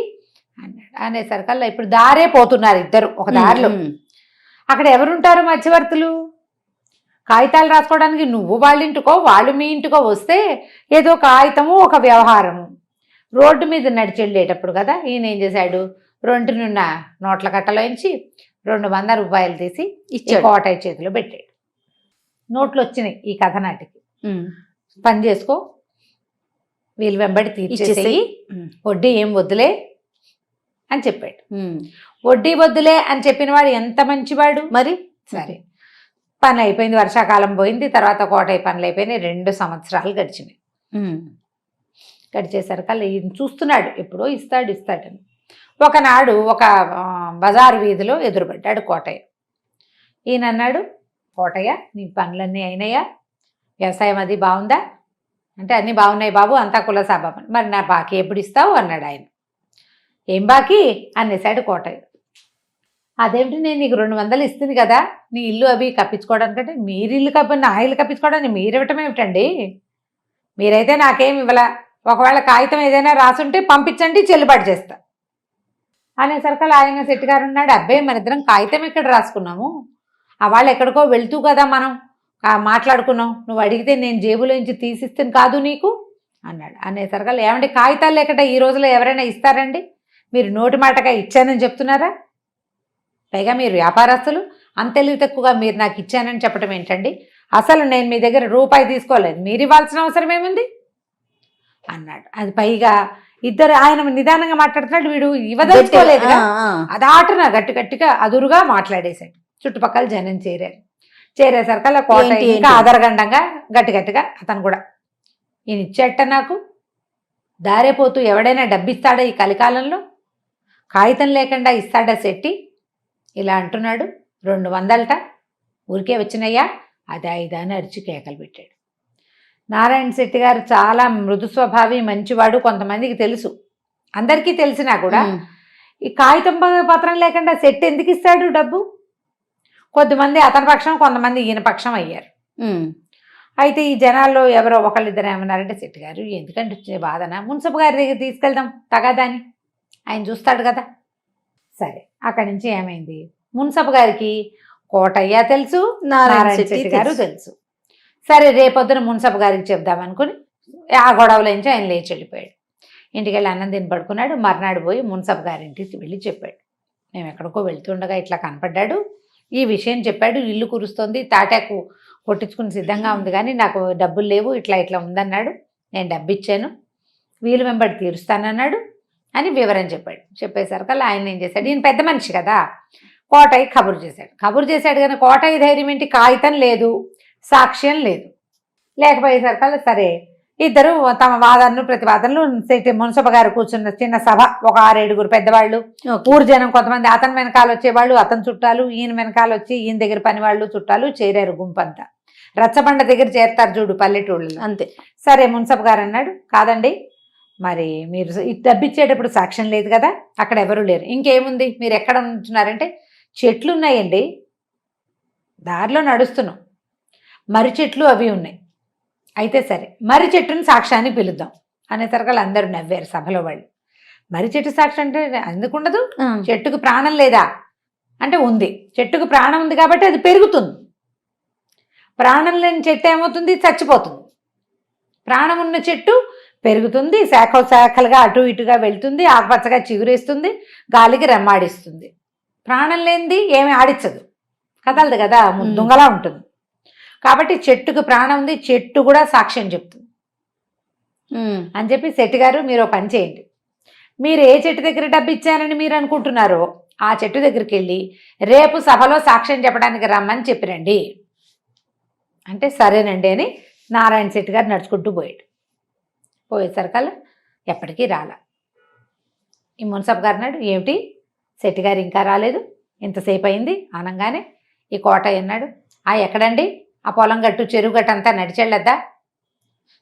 అన్నాడు. అనేసరికల్లా ఇప్పుడు దారే పోతున్నారు ఇద్దరు ఒక దారిలో. అక్కడ ఎవరుంటారు మధ్యవర్తులు? కాగితాలు రాసుకోవడానికి నువ్వు వాళ్ళ ఇంటికో వాళ్ళు మీ ఇంటికో వస్తే ఏదో కాగితము ఒక వ్యవహారము. రోడ్డు మీద నడిచి వెళ్ళేటప్పుడు కదా ఈయన ఏం చేశాడు, 2 నోట్ల కట్టలోంచి 200 రూపాయలు తీసి కోటయ్య చేతిలో పెట్టాడు. నోట్లు వచ్చినాయి ఈ కథ నాటికి. పని చేసుకో, వీళ్ళు వెంబడి తీర్చేసేయి, వడ్డీ ఏం వద్దులే అని చెప్పాడు. వడ్డీ వద్దులే అని చెప్పిన వాడు ఎంత మంచివాడు మరి. సరే, పని అయిపోయింది, వర్షాకాలం పోయింది, తర్వాత కోటయ్య పనులు అయిపోయినాయి. 2 సంవత్సరాలు గడిచినాయి. గడిచేసరికల్లా ఈయన చూస్తున్నాడు, ఎప్పుడో ఇస్తాడని. ఒకనాడు ఒక బజారు వీధిలో ఎదురుపడ్డాడు కోటయ్య. ఈయన అన్నాడు, కోటయ్య నీ పనులన్నీ అయినాయా, వ్యవసాయం అది బాగుందా అంటే, అన్నీ బాగున్నాయి బాబు, అంతా కులసాబాబు. మరి నా బాకీ ఎప్పుడు ఇస్తావు అన్నాడు ఆయన. ఏం బాకీ అనేసాడు కోటయ్య. అదేమిటి, నేను నీకు 200 ఇస్తుంది కదా నీ ఇల్లు అవి కప్పించుకోవడానికంటే, మీరు ఇల్లు నా ఇల్లు కప్పించుకోవడానికి మీరు ఇవ్వటం ఏమిటండి, మీరైతే నాకేమి ఇవ్వలా, ఒకవేళ కాగితం ఏదైనా రాసుంటే పంపించండి చెల్లుబాటు చేస్తా అనేసరికి ఆయన శెట్టి గారు ఉన్నాడు, అబ్బాయి మన ఇద్దరం కాగితం ఎక్కడ రాసుకున్నాము, ఆ వాళ్ళు ఎక్కడికో వెళ్తూ కదా మనం మాట్లాడుకున్నాం, నువ్వు అడిగితే నేను జేబులోంచి తీసిస్తాను కాదు నీకు అన్నాడు. అనేసరికి ఏమంటే కాగితాలు లేకుండా ఈ రోజులో ఎవరైనా ఇస్తారండి, మీరు నోటి మాటగా ఇచ్చానని చెప్తున్నారా, పైగా మీరు వ్యాపారస్తులు, అంత తెలివి తక్కువగా మీరు నాకు ఇచ్చానని చెప్పడం ఏంటండి, అసలు నేను మీ దగ్గర రూపాయి తీసుకోలేదు, మీరు ఇవ్వాల్సిన అవసరం ఏముంది అన్నాడు. అది పైగా ఇద్దరు ఆయన నిదానంగా మాట్లాడుతున్నాడు, వీడు ఇవ్వదలుచుకోలేదుగా, అది ఆటన గట్టిగా అదురుగా మాట్లాడేశాడు. చుట్టుపక్కల జనం చేరేసరికల్లా కోటయ్య ఇంకా ఆదరగండంగా గట్టిగా అతను కూడా, ఈయన ఇచ్చేట నాకు దారేపోతూ ఎవడైనా డబ్బిస్తాడా ఈ కలికాలంలో, కాగితం లేకుండా ఇస్తాడా శెట్టి ఇలా అంటున్నాడు, 200 ఊరికే వచ్చినయ్యా, అది 5 అని అరిచి కేకలు పెట్టాడు. నారాయణ శెట్టి గారు చాలా మృదు స్వభావి, మంచివాడు. కొంతమందికి తెలుసు, అందరికీ తెలిసినా కూడా ఈ కాగితం పత్రం లేకుండా శెట్టి ఎందుకు ఇస్తాడు డబ్బు? కొద్దిమంది అతని పక్షం, కొంతమంది ఈయన పక్షం అయ్యారు. అయితే ఈ జనాల్లో ఎవరో ఒకళ్ళిద్దరు ఏమన్నారంటే, శెట్టి గారు ఎందుకంటే వచ్చే బాధన, మున్సబ్ గారి దగ్గర తీసుకెళ్దాం తగాదాని, ఆయన చూస్తాడు కదా. సరే, అక్కడి నుంచి ఏమైంది, మున్సబ్ గారికి కోటయ్య తెలుసు, నారాయణ శెట్టి గారు తెలుసు. సరే, రేపొద్దున మున్సబ్ గారికి చెప్దామనుకుని ఆ గొడవలో నుంచి ఆయన లేచి వెళ్ళిపోయాడు. ఇంటికి వెళ్ళి అన్నం తిని పడుకున్నాడు. మర్నాడు పోయి మున్సబ్ గారింటికి వెళ్ళి చెప్పాడు, మేము ఎక్కడికో వెళ్తుండగా ఇట్లా కనపడ్డాడు, ఈ విషయం చెప్పాడు, ఇల్లు కురుస్తోంది, తాటాకు కొట్టించుకుని సిద్ధంగా ఉంది, కానీ నాకు డబ్బులు లేవు, ఇట్లా ఇట్లా ఉందన్నాడు, నేను డబ్బు ఇచ్చాను, వీలు వెంబడి తీరుస్తానన్నాడు అని వివరం చెప్పాడు. చెప్పేసరికల్లా ఆయన ఏం చేశాడు, ఈయన పెద్ద మనిషి కదా, కోటయ్య కబురు చేశాడు కానీ కోటయ్య ధైర్యం ఏంటి, కాగితం లేదు, సాక్ష్యం లేదు. లేకపోయేసరికల్లా సరే, ఇద్దరు తమ వాదనలు ప్రతివాదనలు, మున్సబ్ గారు కూర్చున్న చిన్న సభ, ఒక 6-7 పెద్దవాళ్ళు, ఊరు జనం కొంతమంది, అతని వెనకాల వచ్చేవాళ్ళు, అతని చుట్టాలు, ఈయన వెనకాల వచ్చి ఈయన దగ్గర పని వాళ్ళు చుట్టాలు చేరారు. గుంపంతా రచ్చబండ దగ్గర చేరుతారు చూడు పల్లెటూళ్ళు, అంతే. సరే, మున్సబ్ గారు అన్నాడు, కాదండి, మరి మీరు డబ్బిచ్చేటప్పుడు సాక్ష్యం లేదు కదా, అక్కడ ఎవరు లేరు, ఇంకేముంది, మీరు ఎక్కడ ఉంటున్నారంటే, చెట్లు ఉన్నాయండి, దారిలో నడుస్తున్నాం, మర్రి చెట్లు అవి ఉన్నాయి, అయితే సరే మర్రి చెట్టుని సాక్ష్యాన్ని పిలుద్దాం అనేసరికి అందరూ నవ్వారు సభలో వాళ్ళు. మర్రి చెట్టు సాక్ష్యం అంటే ఎందుకు ఉండదు, చెట్టుకు ప్రాణం లేదా అంటే ఉంది, చెట్టుకు ప్రాణం ఉంది కాబట్టి అది పెరుగుతుంది, ప్రాణం లేని చెట్టు ఏమవుతుంది, చచ్చిపోతుంది. ప్రాణం ఉన్న చెట్టు పెరుగుతుంది, శాఖలుగా అటు ఇటుగా వెళ్తుంది, ఆకుపచ్చగా చిగురేస్తుంది, గాలికి రెమ్మాడిస్తుంది. ప్రాణం లేనిది ఏమి ఆడించదు, కదలదు కదా, దొంగలా ఉంటుంది. కాబట్టి చెట్టుకు ప్రాణం ఉంది, చెట్టు కూడా సాక్ష్యం చెప్తుంది అని చెప్పి, శెట్టి గారు మీరు పని చేయండి, మీరు ఏ చెట్టు దగ్గర డబ్బు ఇచ్చారని మీరు అనుకుంటున్నారో ఆ చెట్టు దగ్గరికి వెళ్ళి రేపు సభలో సాక్ష్యం చెప్పడానికి రమ్మని చెప్పిరండి అంటే, సరేనండి అని నారాయణ శెట్టి గారు నడుచుకుంటూ పోయేసరికల్లా ఎప్పటికీ రాల. ఈ మున్సబ్ గారు అన్నాడు, ఏమిటి శెట్టి గారు ఇంకా రాలేదు, ఇంతసేపు అయింది అనగానే ఈ కోటయ్య అన్నాడు, ఎక్కడండి, ఆ పొలం గట్టు చెరువు గట్టు అంతా నడిచెళ్ళద్దా,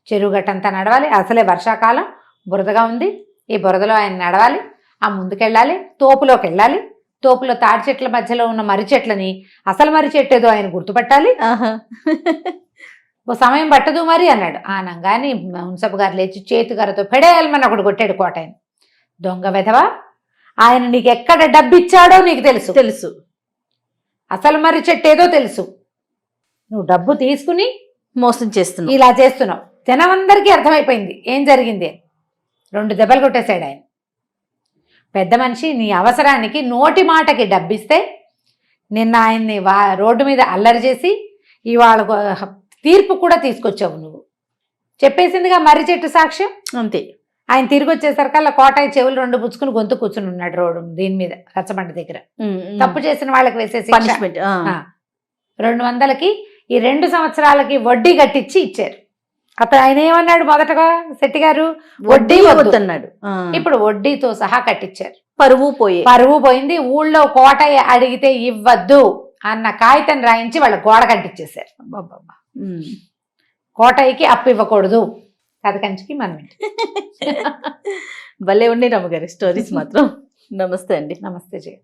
చెరువు గట్టు అంతా నడవాలి, అసలే వర్షాకాలం బురదగా ఉంది, ఈ బురదలో ఆయన నడవాలి, ఆ ముందుకెళ్ళాలి, తోపులోకి వెళ్ళాలి, తోపులో తాడి చెట్ల మధ్యలో ఉన్న మర్రి చెట్లని, అసలు మర్రి చెట్టు ఏదో ఆయన గుర్తుపట్టాలి, ఓ సమయం పట్టదు మరి అన్నాడు. అనగానే మున్సబ్ గారు లేచి చేతిగారతో పెడేయాలమని ఒకడు కొట్టాడు కోటయ్యని. దొంగ వెధవా, ఆయన నీకు ఎక్కడ డబ్బు ఇచ్చాడో నీకు తెలుసు, అసలు మర్రి చెట్టు ఏదో తెలుసు, నువ్వు డబ్బు తీసుకుని మోసం చేస్తున్నావు, ఇలా చేస్తున్నావు. జనం అందరికీ అర్థమైపోయింది ఏం జరిగింది. 2 దెబ్బలు కొట్టేశాడు ఆయన. పెద్ద మనిషి, నీ అవసరానికి నోటి మాటకి డబ్బిస్తే నిన్న ఆయన్ని రోడ్డు మీద అల్లరి చేసి ఇవాళ తీర్పు కూడా తీసుకొచ్చావు నువ్వు. చెప్పేసిందిగా మర్రి చెట్టు సాక్ష్యం, అంతే. ఆయన తిరిగి వచ్చేసరికల్లా కోటయ్య చెవులు 2 పుచ్చుకుని గొంతు కూర్చుని ఉన్నాడు రోడ్డు దీని మీద రచ్చబండ దగ్గర. తప్పు చేసిన వాళ్ళకి వేసేసి 200కి ఈ 2 సంవత్సరాలకి వడ్డీ కట్టించి ఇచ్చారు. అతను ఆయన ఏమన్నాడు మొదటగా, శెట్టి గారు వడ్డీ వద్దన్నాడు, ఇప్పుడు వడ్డీతో సహా కట్టించారు. పరువు పోయింది. ఊళ్ళో కోటయ్య అడిగితే ఇవ్వద్దు అన్న కాగితం రాయించి వాళ్ళ గోడ కట్టించేశారు. కోటయ్యకి అప్పు ఇవ్వకూడదు, కథ కంచికి మనం. భలే ఉండి రమ్మగారి స్టోరీస్ మాత్రం. నమస్తే అండి. నమస్తే జయ.